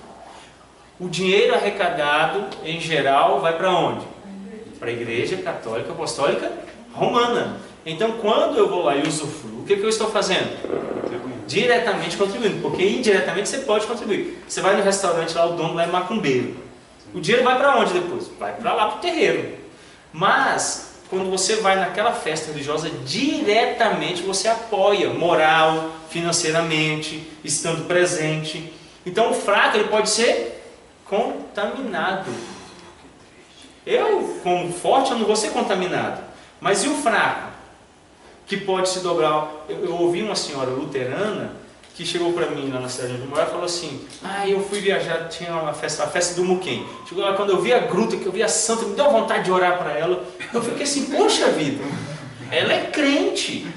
Speaker 2: O dinheiro arrecadado, em geral, vai para onde? Para a Igreja Católica Apostólica Romana. Então, quando eu vou lá e usufruo, o que eu estou fazendo? Diretamente contribuindo. Porque indiretamente você pode contribuir. Você vai no restaurante lá, o dono lá é macumbeiro. O dinheiro vai para onde depois? Vai para lá, para o terreiro. Mas, quando você vai naquela festa religiosa, diretamente você apoia, moral, financeiramente, estando presente. Então o fraco ele pode ser contaminado. Eu, como forte, eu não vou ser contaminado. Mas e o fraco? Que pode se dobrar. Eu ouvi uma senhora luterana que chegou para mim lá na cidade onde eu moro e falou assim, eu fui viajar, tinha uma festa, a festa do Muquem. Chegou lá, quando eu vi a gruta, que eu vi a santa, me deu vontade de orar para ela. Eu fiquei assim, poxa vida, ela é crente.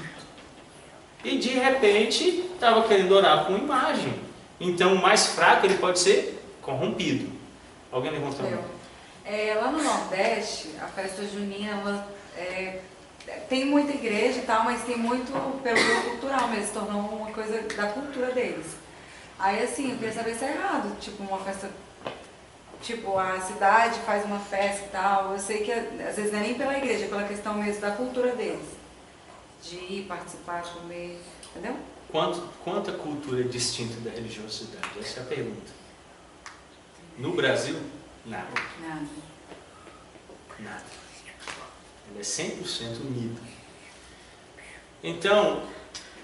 Speaker 2: E de repente, estava querendo orar com imagem. Então o mais fraco, ele pode ser corrompido. Alguém levantou a mão?
Speaker 8: Lá no Nordeste, a festa junina, ela, tem muita igreja e tal, mas tem muito pelo meio cultural mesmo, se tornou uma coisa da cultura deles. Aí assim, eu queria saber se é errado, tipo uma festa, tipo a cidade faz uma festa e tal, eu sei que às vezes não é nem pela igreja, é pela questão mesmo da cultura deles, de ir, participar, comer, entendeu?
Speaker 2: Quanta cultura é distinta da religiosidade? Essa é a pergunta. No Brasil, nada. Nada. Ela é 100% unida. Então,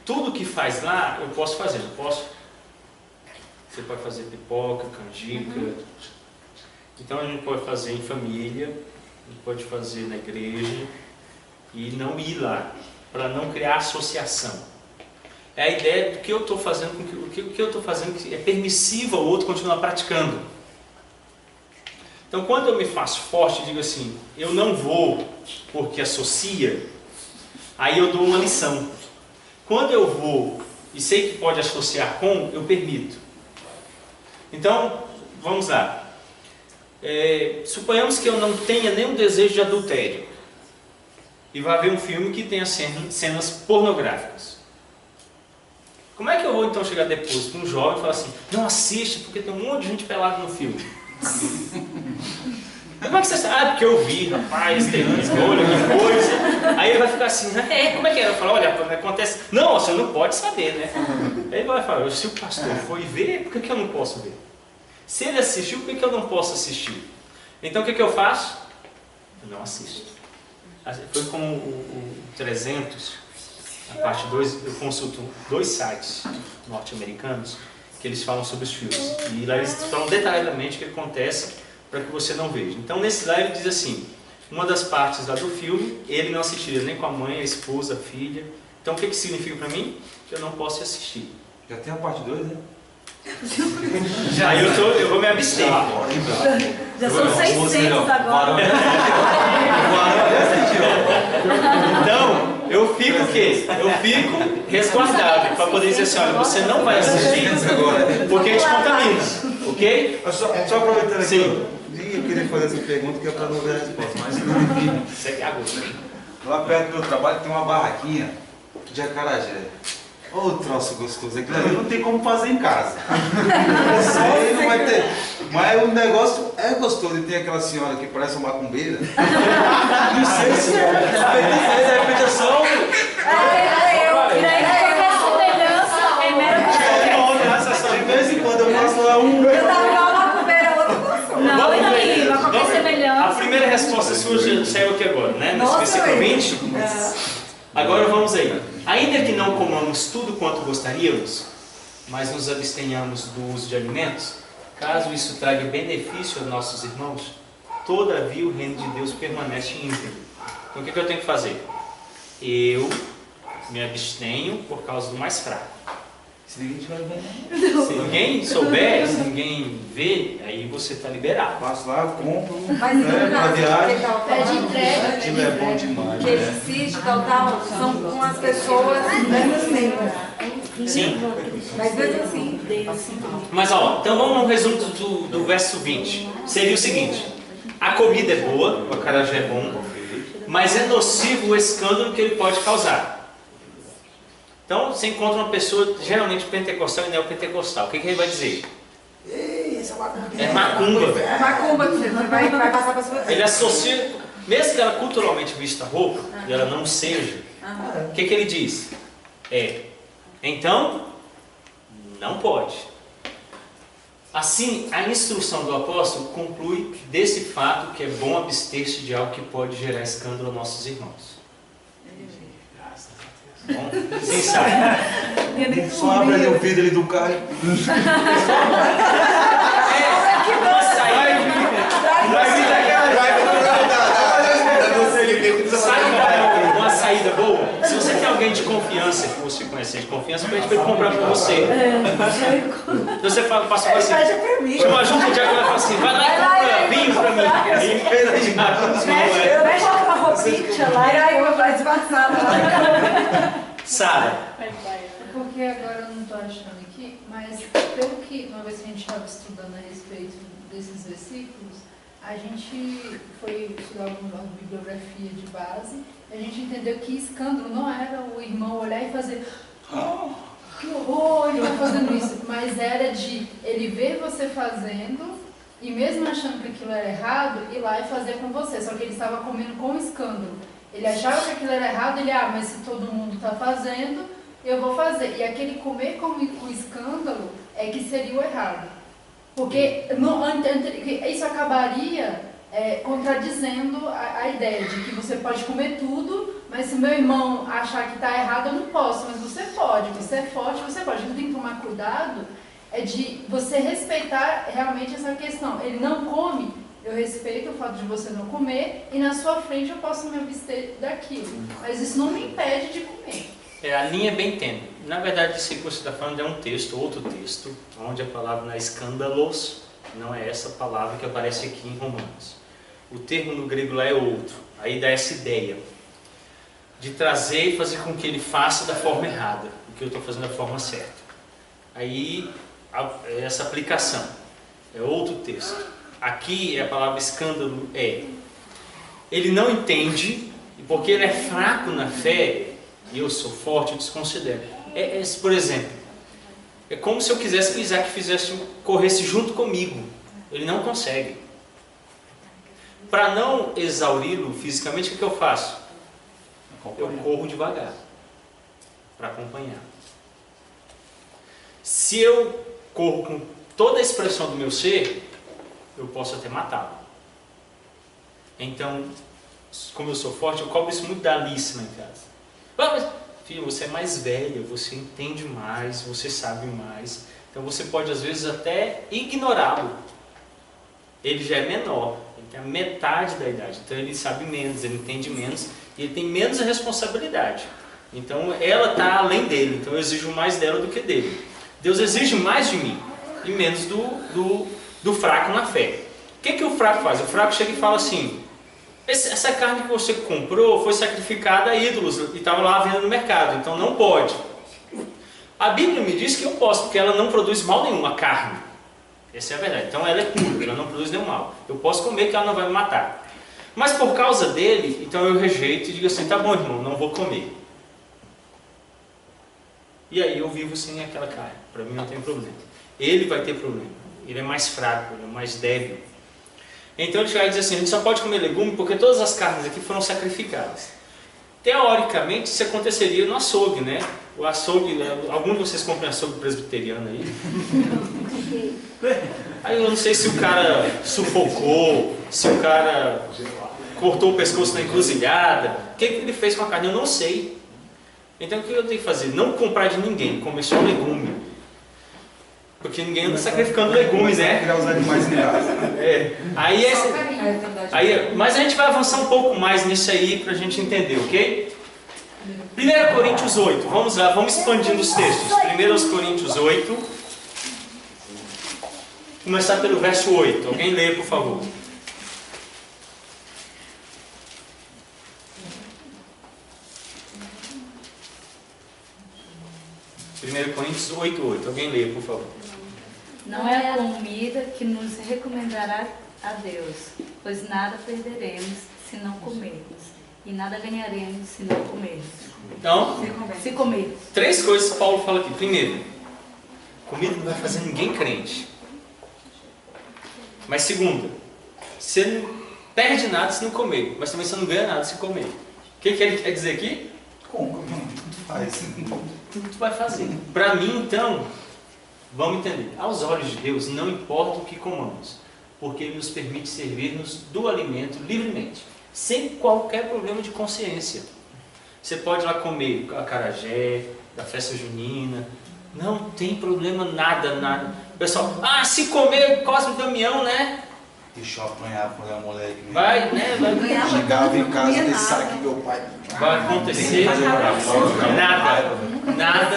Speaker 2: tudo que faz lá, eu posso fazer, não posso? Você pode fazer pipoca, canjica, Então a gente pode fazer em família, a gente pode fazer na igreja e não ir lá, para não criar associação. É a ideia do que eu estou fazendo, o que eu estou fazendo que é permissível ao outro continuar praticando. Então quando eu me faço forte e digo assim, eu não vou porque associa, aí eu dou uma lição. Quando eu vou e sei que pode associar com, eu permito. Então, vamos lá. Suponhamos que eu não tenha nenhum desejo de adultério e vai haver um filme que tenha cenas pornográficas. Como é que eu vou então chegar depois para um jovem e falar assim, não assiste porque tem um monte de gente pelada no filme? Como é que você sabe? Ah, porque eu vi, rapaz, tem anos, olha que coisa. Aí ele vai ficar assim, como é que é? Eu falo, olha, acontece. Não, você não pode saber, né? Aí ele vai falar, se o pastor foi ver, por que eu não posso ver? Se ele assistiu, por que eu não posso assistir? Então o que eu faço? Eu não assisto. Foi como o 300, a parte 2, eu consulto 2 sites norte-americanos que eles falam sobre os filmes. E lá eles falam detalhadamente o que acontece para que você não veja. Então nesse lá ele diz assim, uma das partes lá do filme, ele não assistiria nem com a mãe, a esposa, a filha. Então o que significa para mim? Que eu não posso assistir.
Speaker 6: Já tem a parte 2, né?
Speaker 2: Aí eu vou me abster.
Speaker 4: Já são 600 agora.
Speaker 2: Então, eu fico o quê? Eu fico resguardado para poder dizer assim, olha, você não vai assistir porque te contamina, ok?
Speaker 6: Só aproveitando aqui,
Speaker 2: Sim.
Speaker 6: eu queria fazer essa pergunta que é para não ver a resposta, mas
Speaker 2: Isso é agosto.
Speaker 6: lá perto do meu trabalho tem uma barraquinha de acarajé. Ô, troço gostoso, aquilo ali não tem como fazer em casa. Você não vai ter. Mas o negócio é gostoso. E tem aquela senhora que parece uma macumbeira. Não sei se de repente é só.
Speaker 4: E daí qualquer semelhança é mera
Speaker 6: De vez em quando eu faço lá um.
Speaker 8: Eu tava igual uma macumbeira, outra não.
Speaker 4: Não, e daí? Qualquer semelhança.
Speaker 2: A primeira resposta sua saiu aqui agora, né? Nesse versículo 20. Agora vamos aí. Ainda que não comamos tudo quanto gostaríamos, mas nos abstenhamos do uso de alimentos, caso isso traga benefício aos nossos irmãos, todavia o reino de Deus permanece íntegro. Então o que eu tenho que fazer? Eu me abstenho por causa do mais fraco.
Speaker 6: Se ninguém tiver bem.
Speaker 2: Se ninguém souber, se ninguém vê, aí você está liberado.
Speaker 6: Passo lá, compro.
Speaker 8: Mas no caso que ele tava
Speaker 5: Pede
Speaker 8: falando,
Speaker 5: entrega.
Speaker 6: Aquilo é bom demais.
Speaker 8: que esse sítio tal, são com as pessoas
Speaker 2: Sim.
Speaker 8: mas mesmo assim,
Speaker 2: Mas ó, então vamos no resumo do verso 20. Seria o seguinte: a comida é boa, o acarajé é bom, mas é nocivo o escândalo que ele pode causar. Então você encontra uma pessoa geralmente pentecostal e neopentecostal. O que ele vai dizer? É macumba.
Speaker 8: é macumba que você vai passar para sua
Speaker 2: Ele associa, mesmo que ela culturalmente vista roupa e ela não seja, o que ele diz? Então, não pode. Assim, a instrução do apóstolo conclui desse fato que é bom abster-se de algo que pode gerar escândalo aos nossos irmãos. Bom, quem sabe?
Speaker 6: Só abre ali o vidro ali do carro.
Speaker 2: Sabe uma saída boa? Se você tem alguém de confiança, que você conhece de confiança, pede para ele comprar para você. Então você passa assim, chama junto de agora e fala assim, vai lá e compra vinho para mim.
Speaker 8: Mexe com uma roupinha lá e aí vai disfarçar.
Speaker 2: Sara.
Speaker 5: Porque agora eu não estou achando aqui, mas pelo que uma vez que a gente estava estudando a respeito desses versículos, a gente foi estudar alguma bibliografia de base, e a gente entendeu que escândalo não era o irmão olhar e fazer que horror, ele está fazendo isso, mas era de ele ver você fazendo e mesmo achando que aquilo era errado, ir lá e fazer com você, só que ele estava comendo com escândalo. Ele achava que aquilo era errado, ele, mas se todo mundo está fazendo, eu vou fazer. E aquele comer com o escândalo é que seria o errado. Porque isso acabaria contradizendo a ideia de que você pode comer tudo, mas se meu irmão achar que está errado, eu não posso. Mas você pode, você é forte, você pode. O que tem que tomar cuidado é de você respeitar realmente essa questão. Ele não come Eu respeito o fato de você não comer e na sua frente eu posso me abster daquilo. Mas isso não me impede de comer.
Speaker 2: A linha é bem tênue. Na verdade, isso que você está falando é um texto, outro texto, onde a palavra não é escândalos, não é essa palavra que aparece aqui em Romanos. O termo no grego lá é outro. Aí dá essa ideia de trazer e fazer com que ele faça da forma errada, o que eu estou fazendo da forma certa. Aí, essa aplicação é outro texto. Aqui a palavra escândalo ele não entende, e porque ele é fraco na fé, e eu sou forte, eu desconsidero. Por exemplo, é como se eu quisesse que Isaac corresse junto comigo. Ele não consegue. Para não exauri-lo fisicamente, o que eu faço? Eu corro devagar para acompanhar. Se eu corro com toda a expressão do meu ser, eu posso até matá-lo. Então, como eu sou forte, eu cobro isso muito da Alice lá em casa. Mas, filho, você é mais velha, você entende mais, você sabe mais. Então você pode às vezes até ignorá-lo. Ele já é menor, ele tem a metade da idade. Então ele sabe menos, ele entende menos e ele tem menos responsabilidade. Então ela está além dele, então eu exijo mais dela do que dele. Deus exige mais de mim e menos do fraco na fé. O que o fraco faz? O fraco chega e fala assim: essa carne que você comprou foi sacrificada a ídolos e estava lá à venda no mercado, então não pode. A Bíblia me diz que eu posso, porque ela não produz mal nenhum, a carne. Essa é a verdade. Então ela é pura, ela não produz nenhum mal. Eu posso comer que ela não vai me matar. Mas por causa dele, então eu rejeito e digo assim: tá bom, irmão, não vou comer. E aí eu vivo sem aquela carne. Para mim não tem problema. Ele vai ter problema. Ele é mais fraco, ele é mais débil. Então ele vai dizer assim: a gente só pode comer legume porque todas as carnes aqui foram sacrificadas. Teoricamente isso aconteceria no açougue, né? O açougue, algum de vocês compram açougue presbiteriano aí? Aí eu não sei se o cara sufocou, se o cara cortou o pescoço na encruzilhada, o que ele fez com a carne, eu não sei. Então o que eu tenho que fazer? Não comprar de ninguém, comer só legume. Porque ninguém anda sacrificando legumes, né?
Speaker 6: Criar os animais em casa.
Speaker 2: Mas a gente vai avançar um pouco mais nisso aí para a gente entender, ok? 1 Coríntios 8, vamos lá, vamos expandindo os textos. 1 Coríntios 8, começar pelo verso 8. Alguém lê, por favor. Primeiro Coríntios 8:8. Alguém lê, por favor.
Speaker 4: Não é a comida que nos recomendará a Deus, pois nada perderemos se não comermos, e nada ganharemos se não comermos.
Speaker 2: Então,
Speaker 4: se comermos. 3
Speaker 2: coisas que Paulo fala aqui. Primeiro, comida não vai fazer ninguém crente. Mas segunda, você não perde nada se não comer, mas também você não ganha nada se comer. O que ele quer dizer aqui?
Speaker 1: Como? Tudo faz.
Speaker 2: Tudo vai fazer. Para mim, então, vamos entender. Aos olhos de Deus, não importa o que comamos, porque Ele nos permite servir-nos do alimento livremente, sem qualquer problema de consciência. Você pode ir lá comer acarajé, da festa junina, não tem problema nada. Pessoal, se comer Cosme e Damião, né?
Speaker 1: E shopping ganhava quando era moleque.
Speaker 2: Vai, né? Vai.
Speaker 1: Chegava em casa e pensava que meu pai...
Speaker 2: Vai acontecer nada.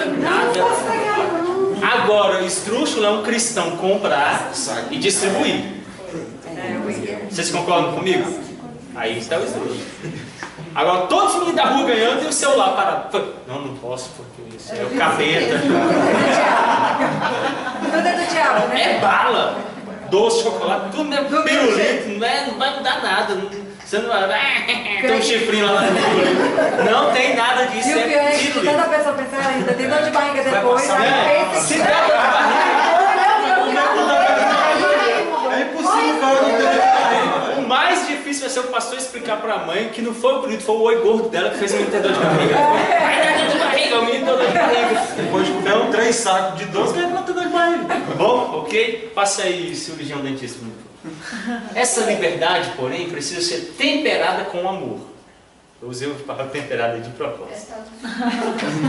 Speaker 2: Agora, o esdrúxulo é um cristão comprar e distribuir. Vocês concordam comigo? Aí está o esdrúxulo. Agora, todos os meninos da rua ganhando e o celular parado. Não posso, porque isso é o capeta.
Speaker 8: Tudo é do diabo, né?
Speaker 2: É bala, doce, chocolate, tudo mesmo, pirulito, não vai mudar nada. Você não vai. Tem um chifrinho lá no pirulito. Não tem nada disso.
Speaker 8: E o pior é que toda pessoa pensa ainda, tem dor de barriga depois.
Speaker 2: Se der dor de barriga.
Speaker 6: É impossível, cara, não ter.
Speaker 2: O mais difícil vai ser o pastor explicar para a mãe que não foi o pirulito, foi o oi gordo dela que fez o menino ter dor de barriga. Dor de barriga, o menino tem dor de barriga.
Speaker 6: Depois de comer 3 sacos de doce, que não tem dor de barriga.
Speaker 2: Bom, ok? Passa aí, cirurgião dentista. Essa liberdade, porém, precisa ser temperada com amor. Eu usei a palavra temperada de propósito.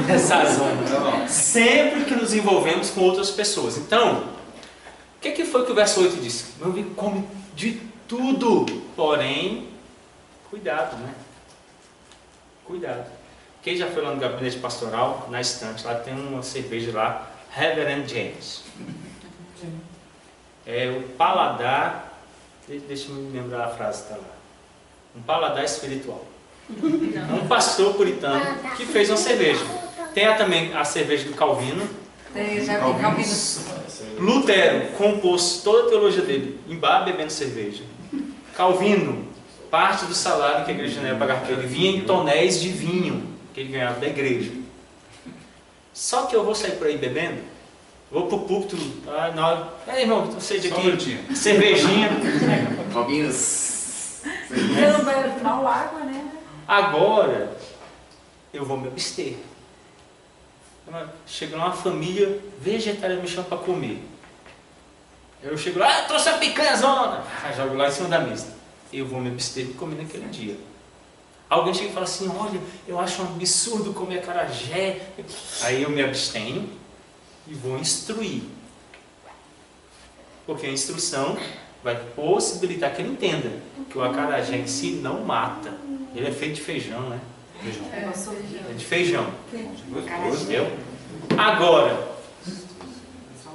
Speaker 2: Essa zona. Sempre que nos envolvemos com outras pessoas. Então, o que foi que o verso 8 disse? Meu amigo come de tudo. Porém, cuidado, né? Cuidado. Quem já foi lá no gabinete pastoral, na estante, lá tem uma cerveja lá, Reverend James. É o paladar, deixa eu me lembrar a frase que está lá. Um paladar espiritual. Um pastor puritano que fez uma cerveja. Tem também a cerveja do Calvino. Lutero compôs toda a teologia dele em bar bebendo cerveja. Calvino, parte do salário que a igreja não ia pagar para ele vinha em tonéis de vinho que ele ganhava da igreja. Só que eu vou sair por aí bebendo, vou pro púlpito, na hora, irmão, você de aqui, cervejinha.
Speaker 7: Calvinos.
Speaker 8: Você não bebe mal água, né?
Speaker 2: Agora eu vou me abster. Chega lá uma família vegetariana me chama para comer. Eu chego lá, trouxe a picanha zona. Jogo lá em cima da mesa. Eu vou me abster de comer naquele dia. Alguém chega e fala assim, olha, eu acho um absurdo comer acarajé. Aí eu me abstenho e vou instruir. Porque a instrução vai possibilitar que ele entenda que o acarajé em si não mata. Ele é feito de feijão, né? É de feijão. Entendeu? Agora,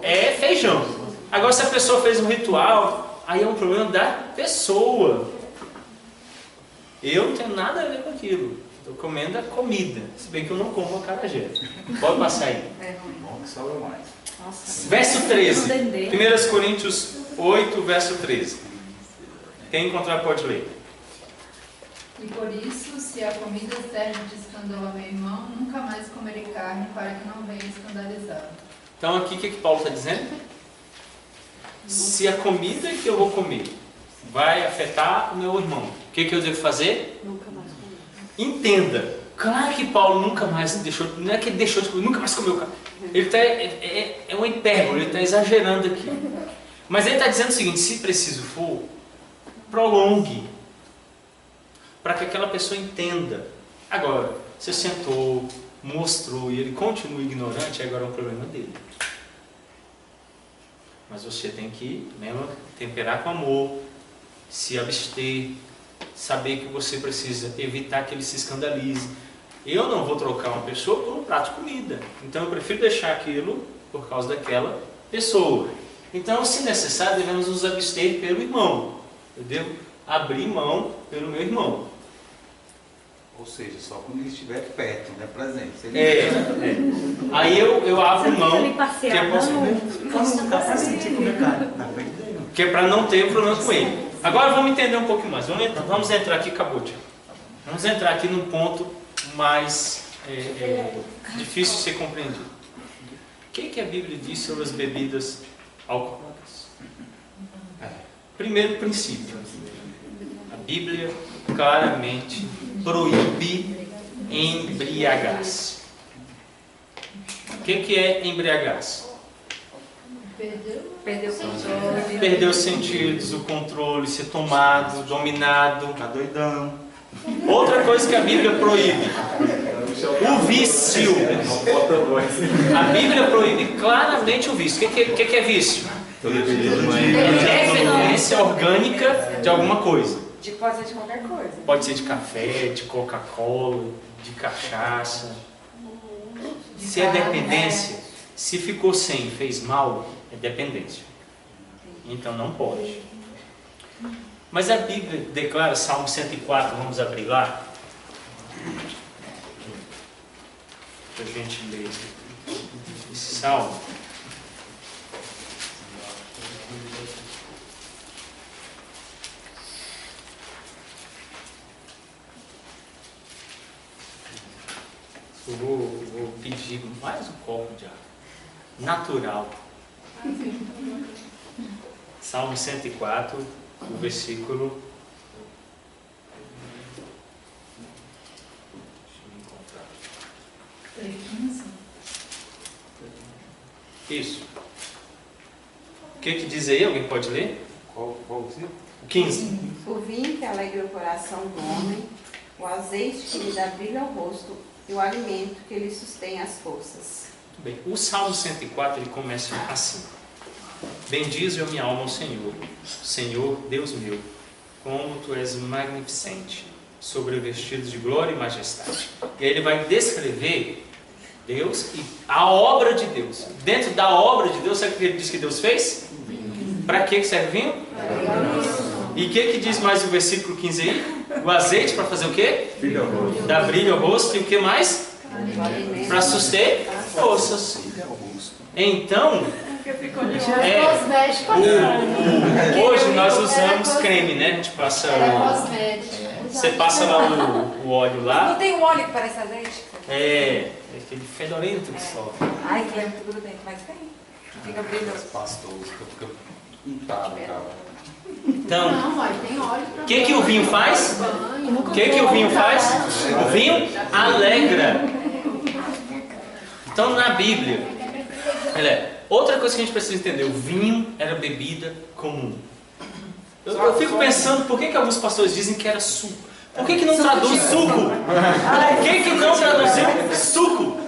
Speaker 2: é feijão. Agora, se a pessoa fez um ritual, aí é um problema da pessoa. Eu não tenho nada a ver com aquilo. Estou comendo a comida. Se bem que eu não como acarajé. Pode passar aí.
Speaker 6: Bom que sobra mais.
Speaker 3: Nossa.
Speaker 2: Verso 13. 1 Coríntios 8, verso 13. Quem encontrar pode ler.
Speaker 5: E por isso, se a comida serve de escândalo a meu irmão, nunca mais comerei carne para que não venha escandalizá-lo.
Speaker 2: Então aqui o que Paulo está dizendo? Se a comida que eu vou comer vai afetar o meu irmão, o que eu devo fazer?
Speaker 3: Nunca mais comi.
Speaker 2: Entenda. Claro que Paulo nunca mais deixou, não é que ele deixou de comer, nunca mais comeu carne. Ele tá, é uma hipérbole, ele está exagerando aqui. Mas ele está dizendo o seguinte, se preciso for, prolongue, para que aquela pessoa entenda. Agora, você sentou, mostrou e ele continua ignorante, agora é um problema dele. Mas você tem que mesmo temperar com amor, se abster, saber que você precisa evitar que ele se escandalize. Eu não vou trocar uma pessoa por um prato de comida. Então eu prefiro deixar aquilo por causa daquela pessoa. Então, se necessário, devemos nos abster pelo irmão. Eu devo abrir mão pelo meu irmão.
Speaker 6: Ou seja, só quando ele estiver perto, né? Presente. Se ele
Speaker 2: Aí eu abro mão,
Speaker 4: Ele passear,
Speaker 2: que é que é para não ter problema com ele. Agora vamos entender um pouco mais. Vamos entrar aqui, acabou, Tiago. Vamos entrar aqui num ponto mais difícil de ser compreendido. O que a Bíblia diz sobre as bebidas alcoólicas? Primeiro princípio. A Bíblia claramente proíbe embriagar-se. O que é embriagar-se?
Speaker 8: Perdeu o controle.
Speaker 2: Perder os sentidos, o controle, ser tomado, dominado.
Speaker 6: Tá doidão.
Speaker 2: Outra coisa que a Bíblia proíbe, o vício. A Bíblia proíbe claramente o vício. O que é vício? É dependência orgânica de alguma coisa.
Speaker 8: Pode ser de qualquer coisa.
Speaker 2: Pode ser de café, de Coca-Cola, de cachaça. Se é dependência, se ficou sem, fez mal, é dependência. Então não pode. Mas a Bíblia declara, Salmo 104, vamos abrir lá. Para a gente ler esse salmo. Eu vou pedir mais um copo de água. Natural. Salmo 104, o versículo. Deixa eu encontrar.
Speaker 5: 15.
Speaker 2: Isso. O que diz aí? Alguém pode ler?
Speaker 6: Qual você?
Speaker 2: O 15.
Speaker 3: O vinho que alegra o coração do homem, o azeite que lhe dá brilho ao rosto e o alimento que lhe sustém as forças.
Speaker 2: Muito bem. O Salmo 104 ele começa assim: Bendize a minha alma ao Senhor, Senhor Deus meu, como tu és magnificente, sobrevestido de glória e majestade. E aí ele vai descrever Deus e a obra de Deus. Dentro da obra de Deus, sabe o que ele diz que Deus fez? Para que serve vinho? E o que diz mais o versículo 15 aí? O azeite para fazer o quê? Dá brilho ao rosto. E o que mais? Para suster forças. Então, hoje nós usamos creme, né? A gente passa você passa lá o óleo lá.
Speaker 8: Não tem um óleo que parece azeite?
Speaker 2: É aquele fedorento que sobe.
Speaker 8: Ai, que é muito grudento, mas tem. Fica brilhoso.
Speaker 1: Pastoso, fica untado, cara.
Speaker 2: Então,
Speaker 5: Não, aí tem óleo pra
Speaker 2: o que o vinho faz? O que o vinho faz? O vinho alegra. Então, na Bíblia, outra coisa que a gente precisa entender, o vinho era bebida comum. Eu fico pensando, por que alguns pastores dizem que era suco? Por que não traduz suco? Por que não traduziu suco?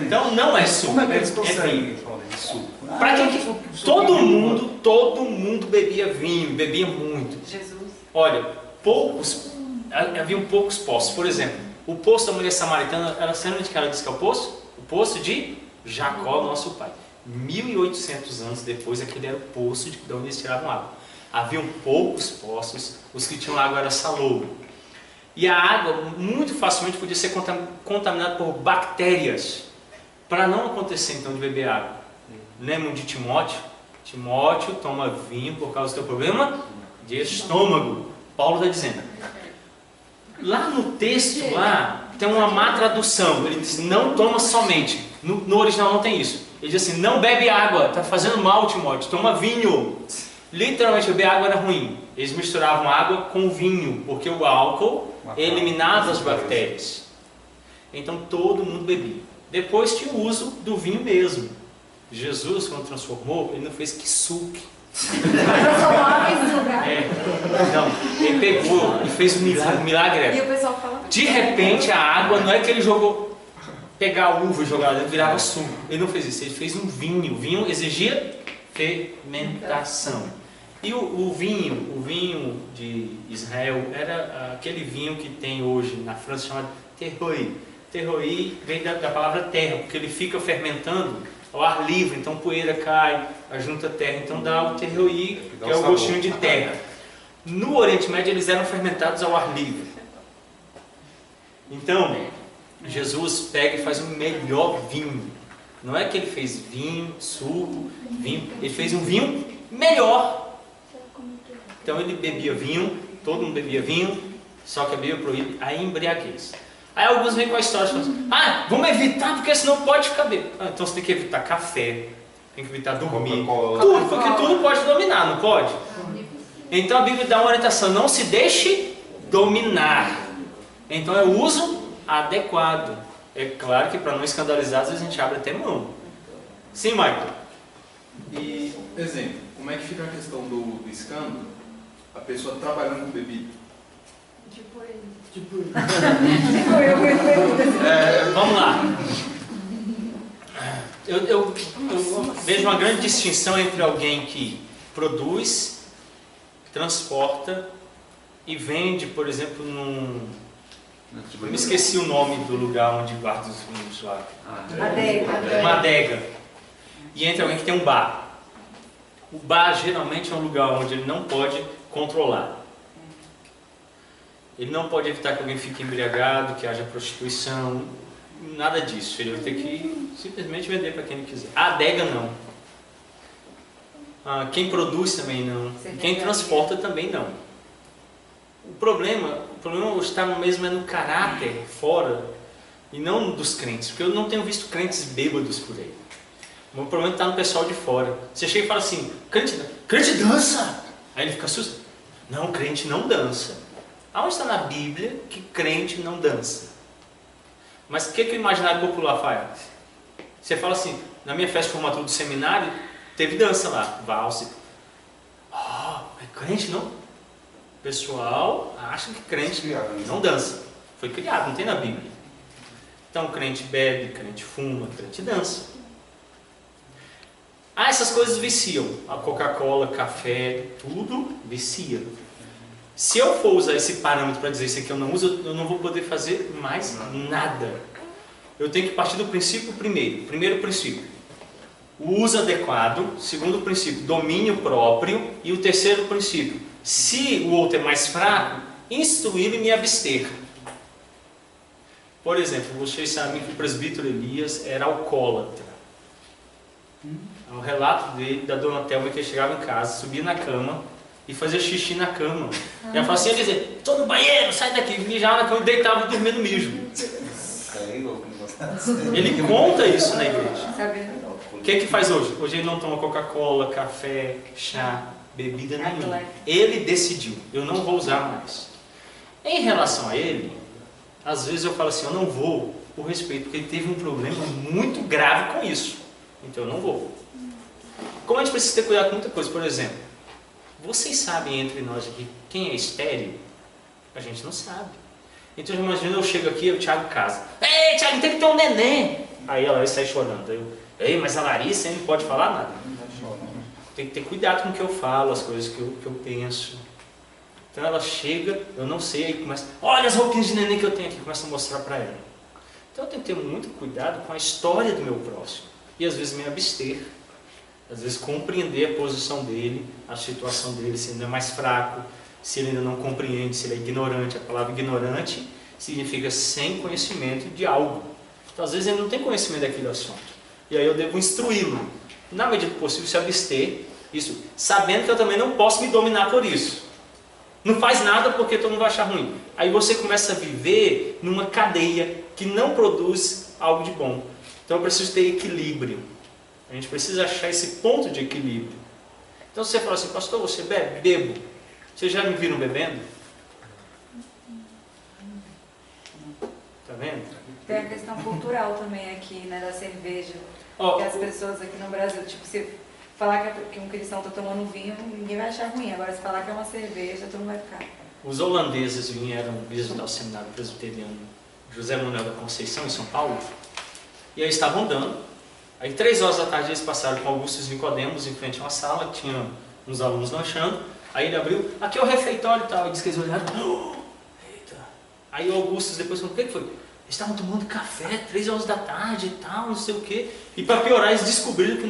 Speaker 2: Então não é suco,
Speaker 6: Como é que eles
Speaker 2: é
Speaker 6: conseguem
Speaker 2: vinho.
Speaker 6: falar de suco?
Speaker 2: Para que todo mundo bebia vinho, bebia muito.
Speaker 8: Jesus.
Speaker 2: Olha, haviam poucos poços. Por exemplo, o poço da mulher samaritana, ela sabe onde que ela disse que é o poço? O poço de Jacó, nosso pai. 1800 anos depois, aquele era o poço de onde eles tiravam água. Haviam poucos poços, os que tinham água era salobro. E a água muito facilmente podia ser contaminada por bactérias. Para não acontecer então de beber água. Lembram de Timóteo? Timóteo toma vinho por causa do teu problema de estômago. Paulo está dizendo. Lá no texto, lá, tem uma má tradução. Ele diz, não toma somente. No original não tem isso. Ele diz assim, não bebe água, está fazendo mal, Timóteo, toma vinho. Literalmente, beber água era ruim. Eles misturavam água com vinho, porque o álcool eliminava as bactérias. Então todo mundo bebia. Depois tinha o uso do vinho mesmo. Jesus, quando transformou, ele não fez kisuke. Não, ele pegou e fez um milagre.
Speaker 8: E o pessoal fala.
Speaker 2: De repente a água, não é que ele jogou, pegar a uva e jogar dentro, virava suco. Ele não fez isso, ele fez um vinho. O vinho exigia fermentação. E o vinho de Israel era aquele vinho que tem hoje na França chamado terroir. Terroir vem da palavra terra, porque ele fica fermentando ao ar livre, então poeira cai, junta terra, então dá o terroir, que é o gostinho de terra. No Oriente Médio eles eram fermentados ao ar livre. Então, Jesus pega e faz o melhor vinho. Não é que ele fez vinho, suco, vinho, ele fez um vinho melhor. Então ele bebia vinho, todo mundo bebia vinho, só que a Bíblia proíbe a embriaguez. Aí alguns vêm com a história e falam assim, vamos evitar porque senão pode ficar bêbado. Então você tem que evitar café, tem que evitar dormir, tudo, porque tudo pode dominar, não pode? Então a Bíblia dá uma orientação, não se deixe dominar. Então é o uso adequado. É claro que para não escandalizar, às vezes a gente abre até mão. Sim, Michael?
Speaker 9: E, exemplo, como é que fica a questão do escândalo? A pessoa trabalhando com bebida.
Speaker 5: Tipo ele.
Speaker 2: Vamos lá. Eu vejo uma grande distinção entre alguém que produz, transporta e vende, por exemplo, eu me esqueci o nome do lugar onde guarda os vinhos lá. Uma adega. E entre alguém que tem um bar. O bar geralmente é um lugar onde ele não pode controlar. Ele não pode evitar que alguém fique embriagado, que haja prostituição, nada disso. Ele vai ter que simplesmente vender para quem ele quiser. A adega não. Quem produz também não. Quem transporta também não. O problema está mesmo no caráter fora e não dos crentes, porque eu não tenho visto crentes bêbados por aí. O problema está no pessoal de fora. Você chega e fala assim, crente dança! Aí ele fica assustado. Não, crente não dança. Aonde está na Bíblia que crente não dança? Mas o que o imaginário popular faz? Você fala assim, na minha festa de formatura do seminário, teve dança lá, valsa. É crente não? O pessoal acha que crente não dança. Foi criado, não tem na Bíblia. Então crente bebe, crente fuma, crente dança. Essas coisas viciam. A Coca-Cola, café, tudo vicia. Se eu for usar esse parâmetro para dizer isso aqui eu não uso, eu não vou poder fazer mais nada. Eu tenho que partir do princípio primeiro princípio, o uso adequado. Segundo princípio, domínio próprio. E o terceiro princípio, se o outro é mais fraco, instruí-lo e me abster. Por exemplo, vocês sabem que o presbítero Elias era alcoólatra. É um relato dele, da dona Thelma, que ele chegava em casa, subia na cama e fazia xixi na cama. E ela falava assim, ele dizia, estou no banheiro, sai daqui. Mijava na cama e deitava e dormia no mijo. Ele conta isso na igreja. O que é que faz hoje? Hoje ele não toma Coca-Cola, café, chá, bebida nenhuma. Ele decidiu, eu não vou usar mais. Em relação a ele, às vezes eu falo assim, eu não vou por respeito, porque ele teve um problema muito grave com isso. Então eu não vou. Como a gente precisa ter cuidado com muita coisa, por exemplo, vocês sabem entre nós aqui quem é estéril? A gente não sabe. Então imagina, eu chego aqui e o Thiago casa. Ei, Thiago, tem que ter um neném. Aí ela sai chorando. Ei, mas a Larissa não pode falar nada. Tem que ter cuidado com o que eu falo, as coisas que eu penso. Então ela chega, eu não sei, aí começa, olha as roupinhas de neném que eu tenho aqui, começa a mostrar para ela. Então eu tenho que ter muito cuidado com a história do meu próximo. E às vezes me abster. Às vezes compreender a posição dele, a situação dele, se ele é mais fraco, se ele ainda não compreende, se ele é ignorante. A palavra ignorante significa sem conhecimento de algo. Então às vezes ele não tem conhecimento daquele assunto. E aí eu devo instruí-lo, na medida do possível, se abster, isso, sabendo que eu também não posso me dominar por isso. Não faz nada porque todo mundo vai achar ruim. Aí você começa a viver numa cadeia que não produz algo de bom. Então eu preciso ter equilíbrio. A gente precisa achar esse ponto de equilíbrio. Então você fala assim, pastor, você bebe? Bebo. Vocês já me viram bebendo? Tá vendo?
Speaker 8: Tem a questão cultural também aqui, né, da cerveja. Que as pessoas aqui no Brasil, tipo, se falar que um cristão está tomando vinho, ninguém vai achar ruim. Agora, se falar que é uma cerveja, todo mundo vai ficar.
Speaker 2: Os holandeses vieram visitar o seminário presbiteriano José Manuel da Conceição, em São Paulo, e aí estavam andando. Aí 3 horas da tarde eles passaram com Augusto e Nicodemos em frente a uma sala, que tinha uns alunos lanchando. Aí ele abriu, aqui é o refeitório e tal. E disse que eles olharam, eita. Aí o Augusto depois falou, o que foi? Eles estavam tomando café 3 horas da tarde e tal, não sei o quê. E para piorar, eles descobriram que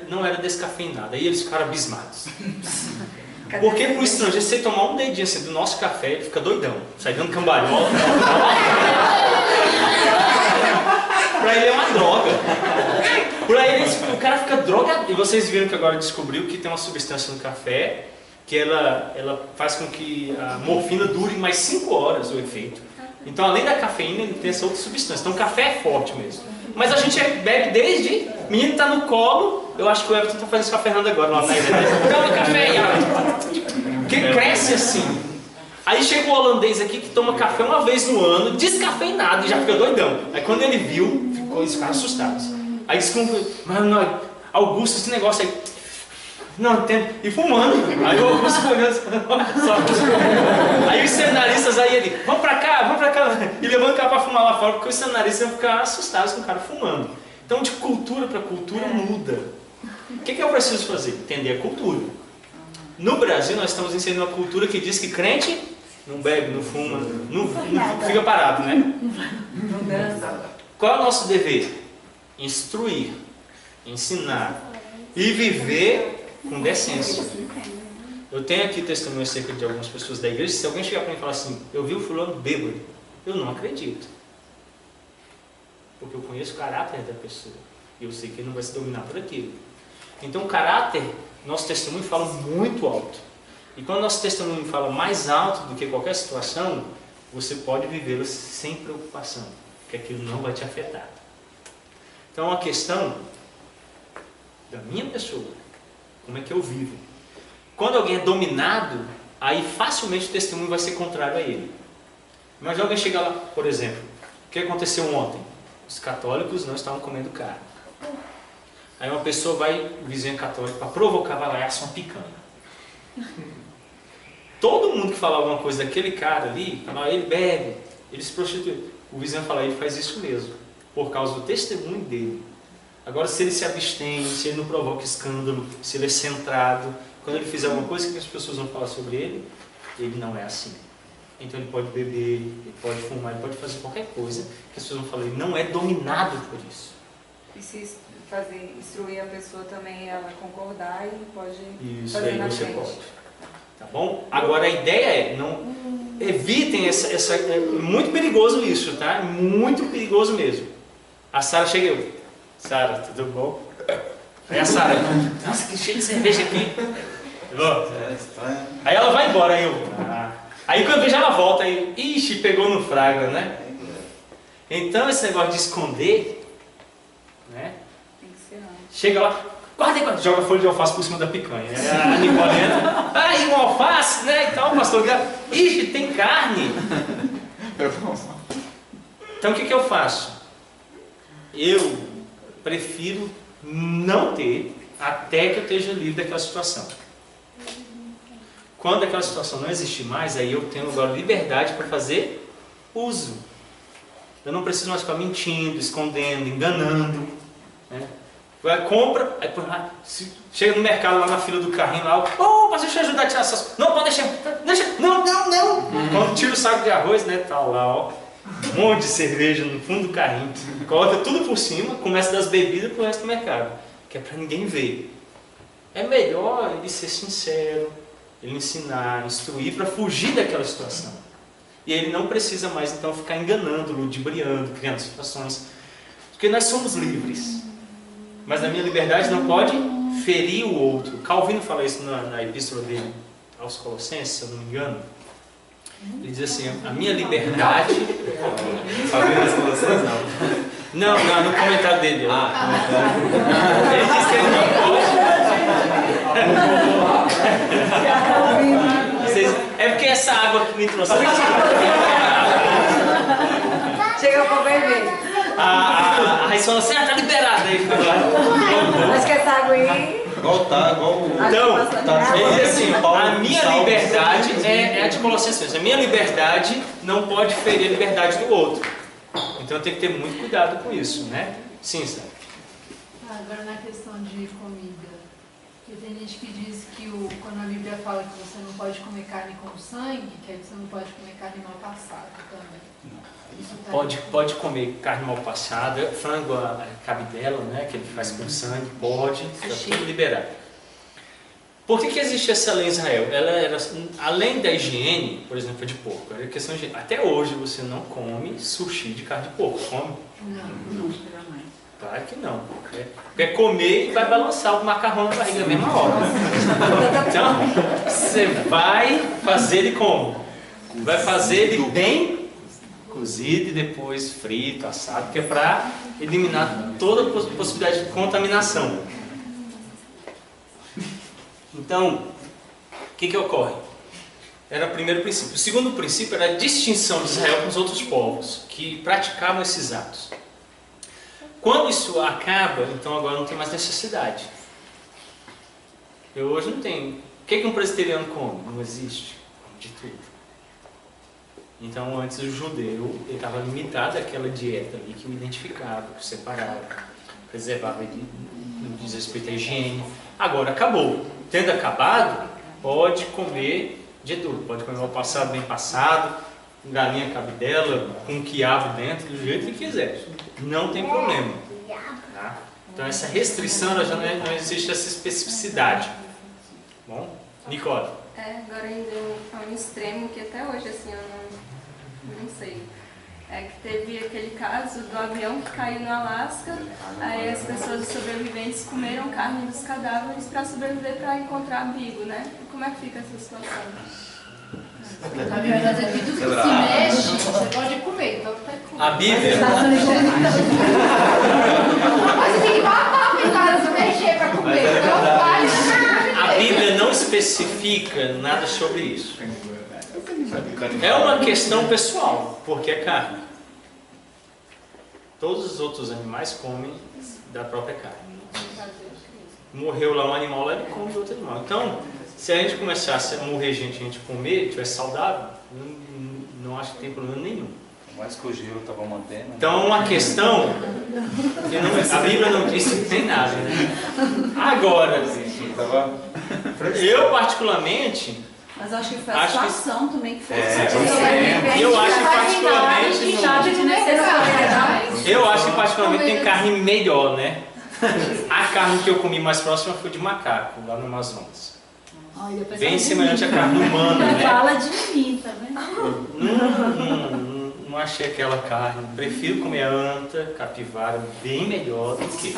Speaker 2: não era descafeinado. Aí eles ficaram abismados. Porque para o estrangeiro, se você tomar um dedinho assim do nosso café, ele fica doidão. Sai dando cambalhota. Para ele é uma droga. Por aí o cara fica drogado. E vocês viram que agora descobriu que tem uma substância no café que ela faz com que a morfina dure mais 5 horas o efeito. Então, além da cafeína, ele tem essa outra substância. Então, o café é forte mesmo. Mas a gente bebe desde... O menino está no colo. Eu acho que o Everton está fazendo isso com a Fernanda agora lá na igreja. Toma café aí. Porque cresce assim. Aí chega o holandês aqui que toma café uma vez no ano, descafeinado, e já fica doidão. Aí quando ele viu, eles ficaram assustados. Aí disse, mas não, Augusto, esse negócio aí, não entendo, e fumando. Aí o Augusto olhando, aí os seminaristas, aí ele, vamos pra cá, e levando o cara pra fumar lá fora, porque os seminaristas iam ficar assustados com o cara fumando. Então de cultura para cultura muda. O que eu preciso fazer? Entender a cultura. No Brasil nós estamos ensinando uma cultura que diz que crente não bebe, não fuma, não fica parado, né?
Speaker 8: Não dança.
Speaker 2: Qual é o nosso dever? Instruir, ensinar e viver com decência. Eu tenho aqui testemunho acerca de algumas pessoas da igreja. Se alguém chegar para mim e falar assim, eu vi o fulano bêbado, eu não acredito. Porque eu conheço o caráter da pessoa. E eu sei que ele não vai se dominar por aquilo. Então o caráter, nosso testemunho fala muito alto. E quando nosso testemunho fala mais alto do que qualquer situação, você pode vivê-lo sem preocupação, porque aquilo não vai te afetar. Então é uma questão da minha pessoa, como é que eu vivo. Quando alguém é dominado, aí facilmente o testemunho vai ser contrário a ele. Mas alguém chega lá, por exemplo, o que aconteceu ontem? Os católicos não estavam comendo carne. Aí uma pessoa vai, o vizinho católico, para provocar, vai lá e assa uma picanha. Todo mundo que fala alguma coisa daquele cara ali, fala, ele bebe, ele se prostitui. O vizinho fala, ele faz isso mesmo, por causa do testemunho dele. Agora, se ele se abstém, se ele não provoca escândalo, se ele é centrado, quando ele fizer alguma coisa, o que as pessoas vão falar sobre ele? Ele não é assim. Então ele pode beber, ele pode fumar, ele pode fazer qualquer coisa que as pessoas vão falar, ele não é dominado por isso.
Speaker 8: E se instruir a pessoa também, ela concordar e pode
Speaker 2: Isso
Speaker 8: fazer
Speaker 2: aí
Speaker 8: na
Speaker 2: você
Speaker 8: frente.
Speaker 2: pode. Tá bom? Agora a ideia é, não evitem é muito perigoso isso, tá? Muito perigoso mesmo. A Sara chega eu. Sara, tudo bom? Aí a Sara, nossa, que cheio de cerveja aqui. Aí ela vai embora, aí eu. Aí quando eu vejo ela volta, aí, ixi, pegou no fragra, né? Então esse negócio de esconder, né?
Speaker 8: Tem que ser antes.
Speaker 2: Chega lá, guarda aí, joga folha de alface por cima da picanha. Aí a Nicole entra, aí um alface, né? E tal, o pastor grava, ixi, tem carne. Então o que eu faço? Eu prefiro não ter até que eu esteja livre daquela situação. Quando aquela situação não existir mais, aí eu tenho agora liberdade para fazer uso. Eu não preciso mais ficar mentindo, escondendo, enganando. Né? Vai, compra, aí por lá, chega no mercado lá na fila do carrinho lá, mas deixa eu ajudar a tirar essas. Não, pode deixar, não. Quando tira o saco de arroz, né, tá lá, ó, um monte de cerveja no fundo do carrinho, coloca tudo por cima, começa das bebidas pro resto do mercado, que é para ninguém ver. É melhor ele ser sincero, ele ensinar, instruir para fugir daquela situação. E ele não precisa mais então ficar enganando, ludibriando, criando situações, porque nós somos livres. Mas a minha liberdade não pode ferir o outro. Calvino fala isso na epístola dele aos Colossenses, se eu não me engano. Ele diz assim, a minha liberdade...
Speaker 7: Calvino nas Colossenses, não.
Speaker 2: Não, no comentário dele. Ele diz que ele não pode... É porque essa água que me trouxe...
Speaker 8: Chega para beber.
Speaker 2: A Raíssa falou assim, tá liberada aí.
Speaker 8: Acho que essa água aí...
Speaker 6: Igual o...
Speaker 2: Então, ele diz assim, a minha liberdade é a de Colossenses. A minha liberdade não pode ferir a liberdade do outro. Então eu tenho que ter muito cuidado com isso, né? Sim, Sara.
Speaker 5: Agora na questão de comida, porque tem gente que diz que quando a Bíblia fala que você não pode comer carne com sangue, que aí você não pode comer carne mal passada também.
Speaker 2: Pode comer carne mal passada, frango, a cabidela, né, que ele faz com sangue, pode, está tudo liberado. Por que existe essa lei em Israel? Ela era, além da higiene, por exemplo, de porco, era questão de higiene. Até hoje você não come sushi de carne de porco, come?
Speaker 3: Não, jamais.
Speaker 2: Claro que não. Quer comer e vai balançar o macarrão na barriga na mesma hora. Então, você vai fazer ele como? Vai fazer ele bem cozido e depois frito, assado, que é para eliminar toda a possibilidade de contaminação. Então, o que ocorre? Era o primeiro princípio. O segundo princípio era a distinção de Israel com os outros povos que praticavam esses atos. Quando isso acaba, então agora não tem mais necessidade. Eu hoje não tenho. O que um presbiteriano come? Não existe. Come de tudo. Então antes o judeu estava limitado àquela dieta ali que o identificava, que o separava, preservava ele no diz respeito à higiene. Agora acabou. Tendo acabado, pode comer de tudo. Pode comer mal passado, bem passado, galinha cabidela, com quiabo dentro, do jeito que quiser. Não tem problema. Tá? Então essa restrição já não existe essa especificidade. Bom? Nicole.
Speaker 10: Agora ainda foi um extremo que até hoje assim eu não sei. É que teve aquele caso do avião que caiu no Alasca, aí as pessoas sobreviventes comeram carne dos cadáveres para sobreviver, para encontrar abrigo, né? Como é que fica essa situação?
Speaker 5: Na verdade, aqui tudo que se mexe, você pode comer, então tá com...
Speaker 2: A Bíblia.
Speaker 5: Mas você tem que matar o cara se mexer para comer, então vale.
Speaker 2: A Bíblia não especifica nada sobre isso. É uma questão pessoal, porque é carne. Todos os outros animais comem da própria carne. Morreu lá um animal, lá ele come outro animal. Então, se a gente começasse a morrer gente, a gente comer, tivesse saudável, não acho que tem problema nenhum.
Speaker 1: Mais que o gelo estava mantendo.
Speaker 2: Então, é uma questão que a Bíblia não disse que tem nada, né? Agora, eu particularmente
Speaker 3: Mas eu acho que foi a situação também que fez.
Speaker 2: Eu acho que particularmente tem carne melhor, né? A carne que eu comi mais próxima foi de macaco, lá no Amazonas. Bem semelhante à carne humana, né?
Speaker 4: Fala de mim, tá vendo?
Speaker 2: Não achei aquela carne. Prefiro comer a anta, capivara, bem melhor do que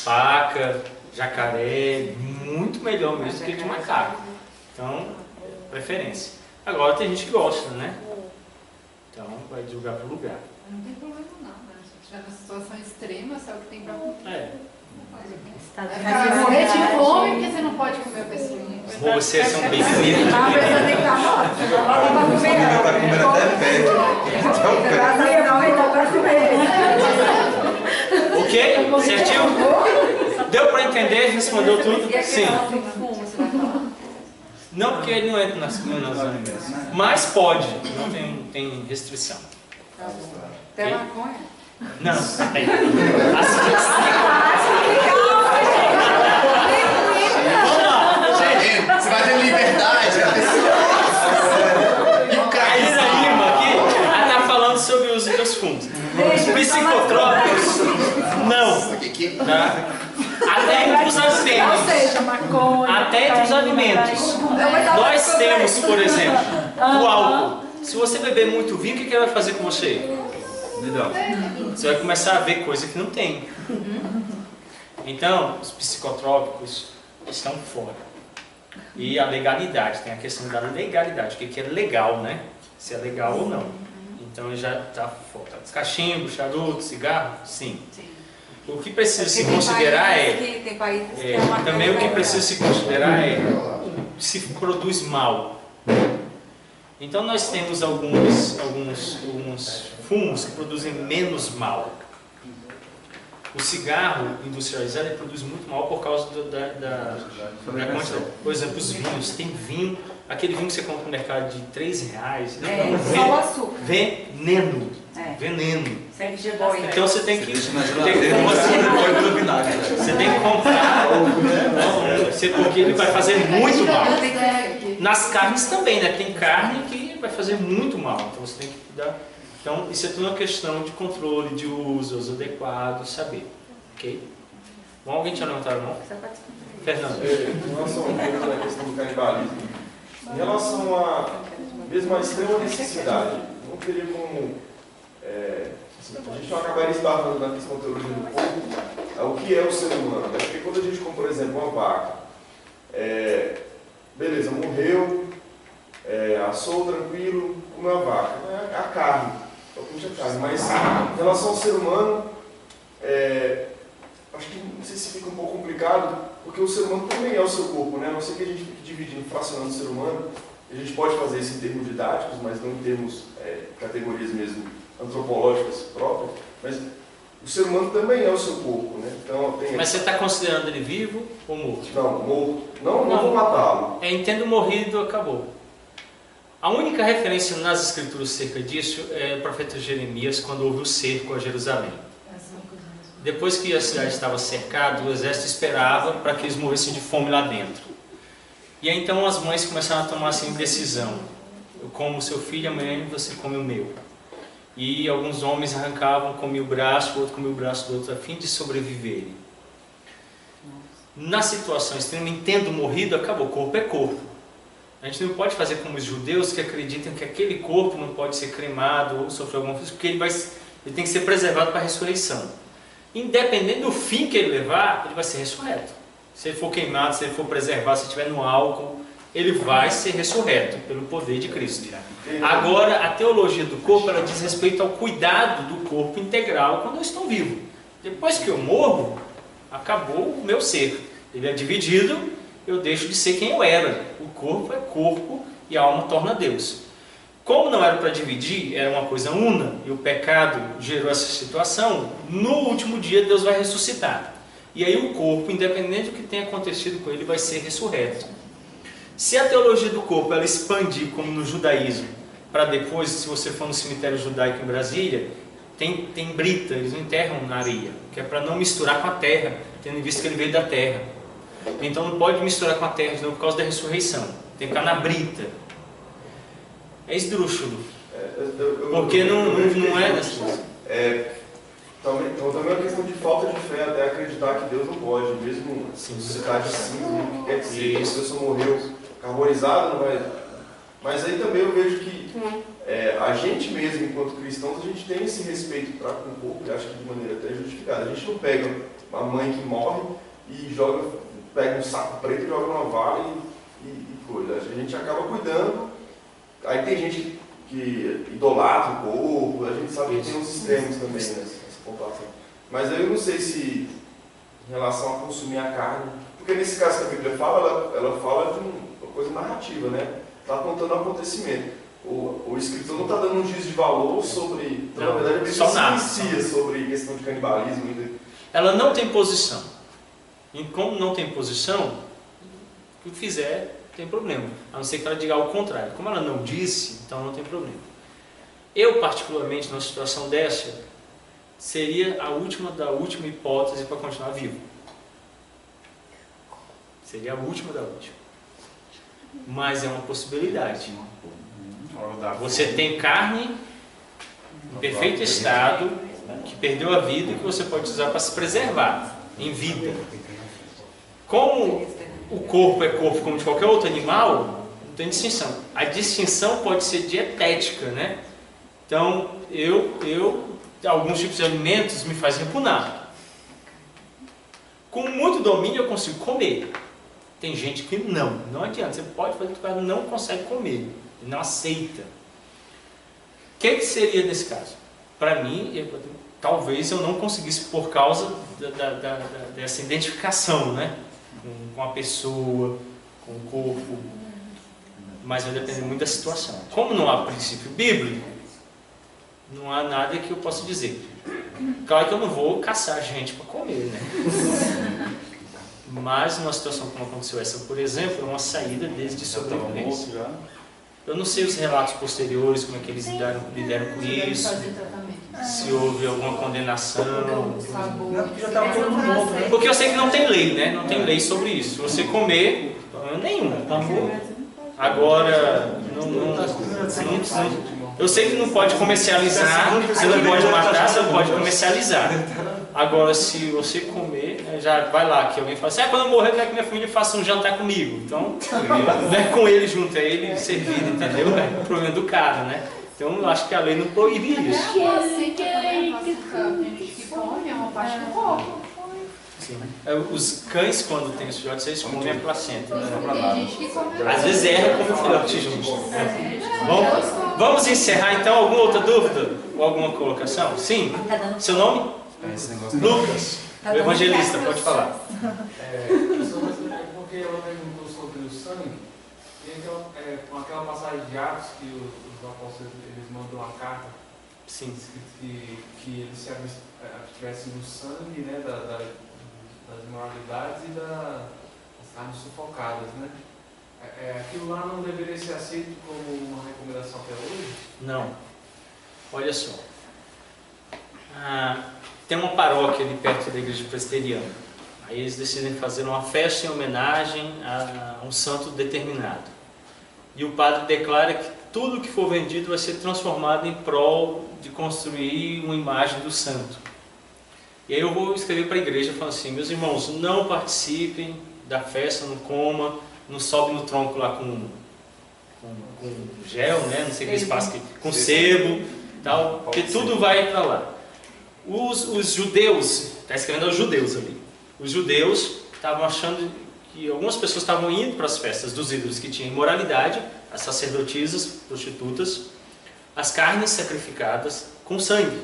Speaker 2: paca, jacaré, muito melhor mesmo do que de macaco. Então, preferência. Agora tem gente que gosta, né? Então vai de lugar para lugar.
Speaker 11: Não tem problema não, né? Se estiver numa situação extrema, sabe o que tem pra comer. Vai morrer de fome porque você não pode comer a pessoa.
Speaker 2: Vocês são bem felizes.
Speaker 11: A pessoa tem que estar morta.
Speaker 6: Tá comendo até pé.
Speaker 2: Ok? Certinho? Deu para entender? Respondeu tudo? Sim. Não, porque ele não entra nas alimentos. Mas pode, não tem restrição.
Speaker 8: Tá bom. Até maconha?
Speaker 2: Não.
Speaker 7: Você vai ter liberdade, a pessoa.
Speaker 2: A Isa Lima aqui está falando sobre o uso dos fungos. Os psicotrópicos, não. Tá? Até entre os alimentos. Até entre os alimentos. Nós temos, por exemplo, o álcool. Se você beber muito vinho, o que ele vai fazer com você? Você vai começar a ver coisa que não tem. Então, os psicotrópicos estão fora. E a legalidade, tem a questão da legalidade. O que é legal, né? Se é legal ou não. Então já está fora. Cachimbo, charuto, cigarro? Sim. O que precisa se considerar também o que precisa se considerar é se produz mal. Então nós temos alguns fumos que produzem menos mal. O cigarro industrializado ele produz muito mal por causa da quantidade. Por exemplo, os vinhos. Tem vinho, aquele vinho que você compra no mercado de R$3.
Speaker 8: Só o açúcar.
Speaker 2: Veneno. Veneno. Então você tem que comprar, porque ele vai fazer muito mal. Nas carnes também, né? Tem carne que vai fazer muito mal. Então você tem que cuidar. Então, isso é tudo uma questão de controle, de uso adequado, saber. Ok? Bom, alguém tinha levantado a mão? Fernando.
Speaker 12: Em relação à questão do canibalismo, em relação a mesmo a extrema necessidade, não teria como. A gente não acabaria esbarrando na questão da teologia do corpo, o que é o ser humano. Né? Porque quando a gente compra, por exemplo, uma vaca, beleza, morreu, assou tranquilo, comeu a vaca, a carne. Mas em relação ao ser humano, acho que não sei se fica um pouco complicado, porque o ser humano também é o seu corpo, né? A não ser que a gente fique dividindo, fracionando o ser humano. A gente pode fazer isso em termos didáticos, mas não em termos categorias mesmo antropológicas próprias. Mas o ser humano também é o seu corpo, né? Então,
Speaker 2: mas você está considerando ele vivo ou morto?
Speaker 12: Não, morto. Não vou matá-lo.
Speaker 2: Entendo morrido, acabou. A única referência nas escrituras acerca disso é o profeta Jeremias, quando houve o cerco a Jerusalém. Depois que a cidade estava cercada, o exército esperava para que eles morressem de fome lá dentro. E aí então as mães começaram a tomar assim decisão. Eu como o seu filho, amanhã você come o meu. E alguns homens arrancavam, comiam o braço, o outro comia o braço do outro, a fim de sobreviverem. Na situação extrema, entendo morrido, acabou, corpo é corpo. A gente não pode fazer como os judeus que acreditam que aquele corpo não pode ser cremado ou sofrer alguma coisa, porque ele tem que ser preservado para a ressurreição. Independente do fim que ele levar, ele vai ser ressurreto. Se ele for queimado, se ele for preservado, se estiver no álcool, ele vai ser ressurreto pelo poder de Cristo. Agora, a teologia do corpo, ela diz respeito ao cuidado do corpo integral quando eu estou vivo. Depois que eu morro, acabou o meu ser. Ele é dividido, eu deixo de ser quem eu era. O corpo é corpo e a alma torna Deus. Como não era para dividir, era uma coisa una, e o pecado gerou essa situação, no último dia Deus vai ressuscitar. E aí o corpo, independente do que tenha acontecido com ele, vai ser ressurreto. Se a teologia do corpo ela expandir, como no judaísmo, para depois, se você for no cemitério judaico em Brasília, tem brita, eles não enterram na areia, que é para não misturar com a terra, tendo visto que ele veio da terra. Então não pode misturar com a terra, não, por causa da ressurreição. Tem que ficar na brita. É esdrúxulo. Porque não é dessa.
Speaker 12: Também é uma questão de falta de fé, até acreditar que Deus não pode, mesmo sociedade cinza, o que quer dizer, a pessoa morreu carbonizada, não vai. Mas aí também eu vejo que a gente mesmo, enquanto cristãos, a gente tem esse respeito para com o corpo, e acho que de maneira até justificada. A gente não pega uma mãe que morre e pega um saco preto e joga numa vala e coisa. A gente acaba cuidando. Aí tem gente que idolatra o corpo, a gente sabe que tem uns extremos também nessa comparação. Mas eu não sei se em relação a consumir a carne, porque nesse caso que a Bíblia fala, ela fala de uma coisa narrativa, né? Está contando um acontecimento. O escritor não está dando um juízo de valor sobre. Então, na verdade, a Bíblia se inicia sobre questão de canibalismo.
Speaker 2: Ela não tem posição. E como não tem posição, o que fizer tem problema. A não ser que ela diga ao contrário. Como ela não disse, então não tem problema. Eu, particularmente, numa situação dessa, seria a última da última hipótese para continuar vivo. Seria a última da última. Mas é uma possibilidade. Você tem carne em perfeito estado, que perdeu a vida e que você pode usar para se preservar em vida. Como o corpo é corpo como de qualquer outro animal, não tem distinção. A distinção pode ser dietética, né? Então, alguns tipos de alimentos me fazem repunar. Com muito domínio eu consigo comer. Tem gente que não adianta. Você pode fazer o que o cara não consegue comer, não aceita. O que seria nesse caso? Para mim, talvez eu não conseguisse por causa dessa identificação, né? Com a pessoa, com o corpo. Mas vai depender muito da situação. Como não há princípio bíblico, não há nada que eu possa dizer. Claro que eu não vou caçar gente para comer, né? Mas numa situação como aconteceu essa, por exemplo, é uma saída desde sobrevivência. Eu não sei os relatos posteriores, como é que eles lidaram com isso, se houve alguma condenação. Porque eu sei que não tem lei, né? Não tem lei sobre isso. Se você comer, nenhuma. Agora, eu sei que não pode comercializar, você não pode matar, você não pode comercializar. Agora, se você comer, né, já vai lá, que alguém fala assim, quando eu morrer, eu quero que minha família faça um jantar comigo. Então, não é com ele junto, é ele servido, entendeu? É o problema do cara, né? Então, eu acho que a lei não proíbe isso. Sim. Os cães, quando tem os filhotes, eles comem a placenta. Às vezes erra como filhote junto. Bom, vamos encerrar então. Alguma outra dúvida? Ou alguma colocação? Sim? Seu nome? Lucas, o evangelista, pode falar.
Speaker 13: Porque ela perguntou sobre o sangue, e então, com aquela passagem de Atos que os apóstolos eles mandam uma carta,
Speaker 2: sim,
Speaker 13: que eles se abstivessem do sangue, né, das imoralidades e das carnes sufocadas, né? Aquilo lá não deveria ser aceito como uma recomendação até hoje?
Speaker 2: Não. Olha só. Tem uma paróquia ali perto da igreja presbiteriana. Aí eles decidem fazer uma festa em homenagem a um santo determinado. E o padre declara que tudo que for vendido vai ser transformado em prol de construir uma imagem do santo. E aí eu vou escrever para a igreja falando assim, meus irmãos, não participem da festa, não coma, não sobe no tronco lá com gel, né? Não sei o que eles passam, com sebo, tal, porque tudo vai para lá. Os judeus, está escrevendo aos judeus ali, os judeus estavam achando que algumas pessoas estavam indo para as festas dos ídolos que tinham imoralidade, as sacerdotisas, prostitutas, as carnes sacrificadas com sangue.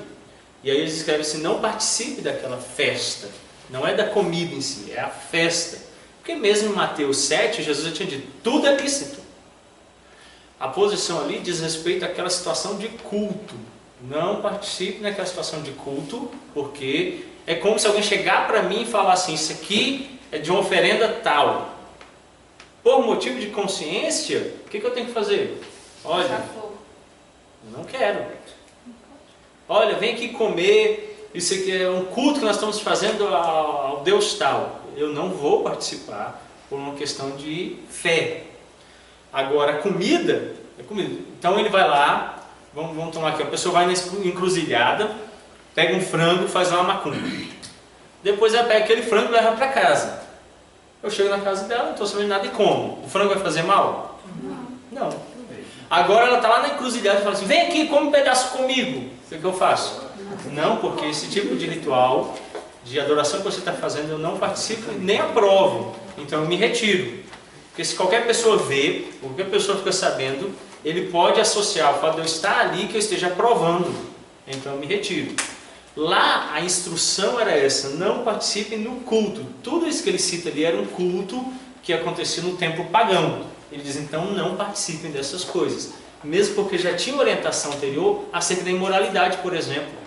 Speaker 2: E aí eles escrevem assim, não participe daquela festa, não é da comida em si, é a festa. Porque mesmo em Mateus 7, Jesus já tinha dito, tudo é lícito. A posição ali diz respeito àquela situação de culto. Não participe naquela situação de culto, porque é como se alguém chegar para mim e falar assim, isso aqui é de uma oferenda tal. Por motivo de consciência, o que eu tenho que fazer? Olha, eu não quero. Olha, vem aqui comer, isso aqui é um culto que nós estamos fazendo ao Deus tal. eu não vou participar por uma questão de fé. Agora, comida é comida. Então ele vai lá, vamos tomar aqui, a pessoa vai na encruzilhada, pega um frango e faz uma macumba. Depois ela pega aquele frango e leva para casa. Eu chego na casa dela, não estou sabendo nada e como. O frango vai fazer mal? Não. Agora ela está lá na encruzilhada e fala assim, vem aqui, come um pedaço comigo. O que eu faço? Não, porque esse tipo de ritual de adoração que você está fazendo, eu não participo nem aprovo. Então eu me retiro. Porque se qualquer pessoa vê, qualquer pessoa fica sabendo, ele pode associar o fato de eu estar ali que eu esteja aprovando. Então eu me retiro. Lá a instrução era essa, não participe no culto. Tudo isso que ele cita ali era um culto que acontecia no templo pagão. Ele diz, então não participem dessas coisas. Mesmo porque já tinha orientação anterior acerca da imoralidade, por exemplo.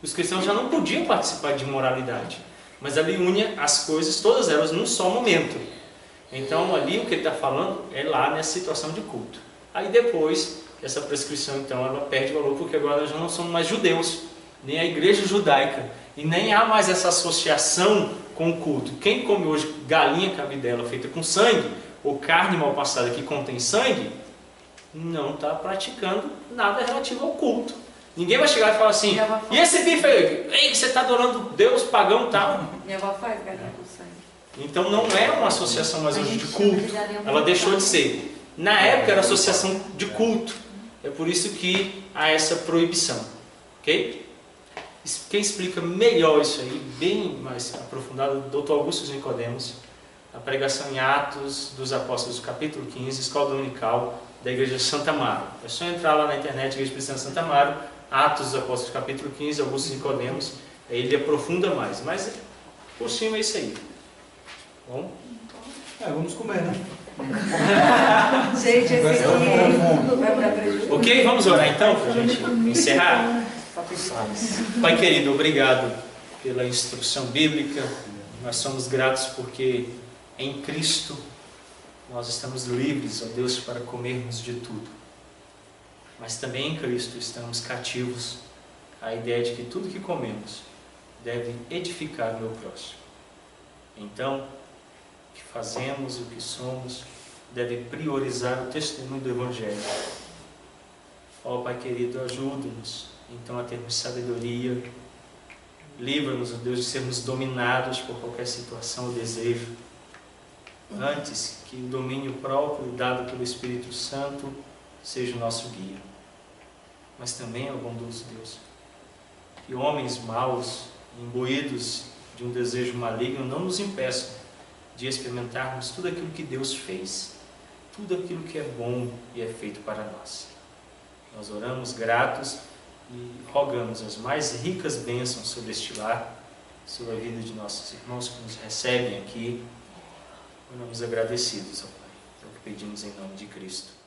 Speaker 2: Os cristãos já não podiam participar de imoralidade. Mas ali une as coisas, todas elas, num só momento. Então ali o que ele está falando é lá nessa situação de culto. Aí depois, essa prescrição então ela perde valor, porque agora nós já não somos mais judeus, nem a igreja judaica, e nem há mais essa associação com o culto. Quem come hoje galinha cabidela feita com sangue, ou carne mal passada que contém sangue, não está praticando nada relativo ao culto. Ninguém vai chegar e falar assim, e esse bife aí? Ei, você está adorando Deus pagão e tal.
Speaker 8: Minha avó faz galinha com sangue.
Speaker 2: Então não é uma associação mais hoje de culto, ela deixou de ser. Na época era associação de culto, é por isso que há essa proibição, ok? Quem explica melhor isso aí, bem mais aprofundado, o Dr. Augusto Nicodemos, a pregação em Atos dos Apóstolos, capítulo 15, Escola Dominical da Igreja Santa Amaro. É só entrar lá na internet, Igreja Cristã Santa Amaro, Atos dos Apóstolos, capítulo 15, Augusto Nicodemos, aí ele aprofunda mais, mas por cima é isso aí. Bom?
Speaker 6: Vamos comer, né?
Speaker 3: Gente, esse aqui vai para prejuízo.
Speaker 2: Ok, vamos orar então, para a gente encerrar? Pai querido, obrigado pela instrução bíblica. Nós somos gratos porque em Cristo nós estamos livres, ó Deus, para comermos de tudo. Mas também em Cristo estamos cativos à ideia de que tudo que comemos deve edificar o meu próximo. Então, o que fazemos, o que somos, deve priorizar o testemunho do Evangelho. Ó Pai querido, ajuda-nos então a termos sabedoria. Livra-nos, ó Deus, de sermos dominados por qualquer situação ou desejo. Antes que o domínio próprio dado pelo Espírito Santo seja o nosso guia. Mas também, ó bondoso Deus, que homens maus, imbuídos de um desejo maligno, não nos impeçam de experimentarmos tudo aquilo que Deus fez, tudo aquilo que é bom e é feito para nós. Nós oramos gratos e rogamos as mais ricas bênçãos sobre este lar, sobre a vida de nossos irmãos que nos recebem aqui. Oramos agradecidos, ó Pai. É o que pedimos em nome de Cristo.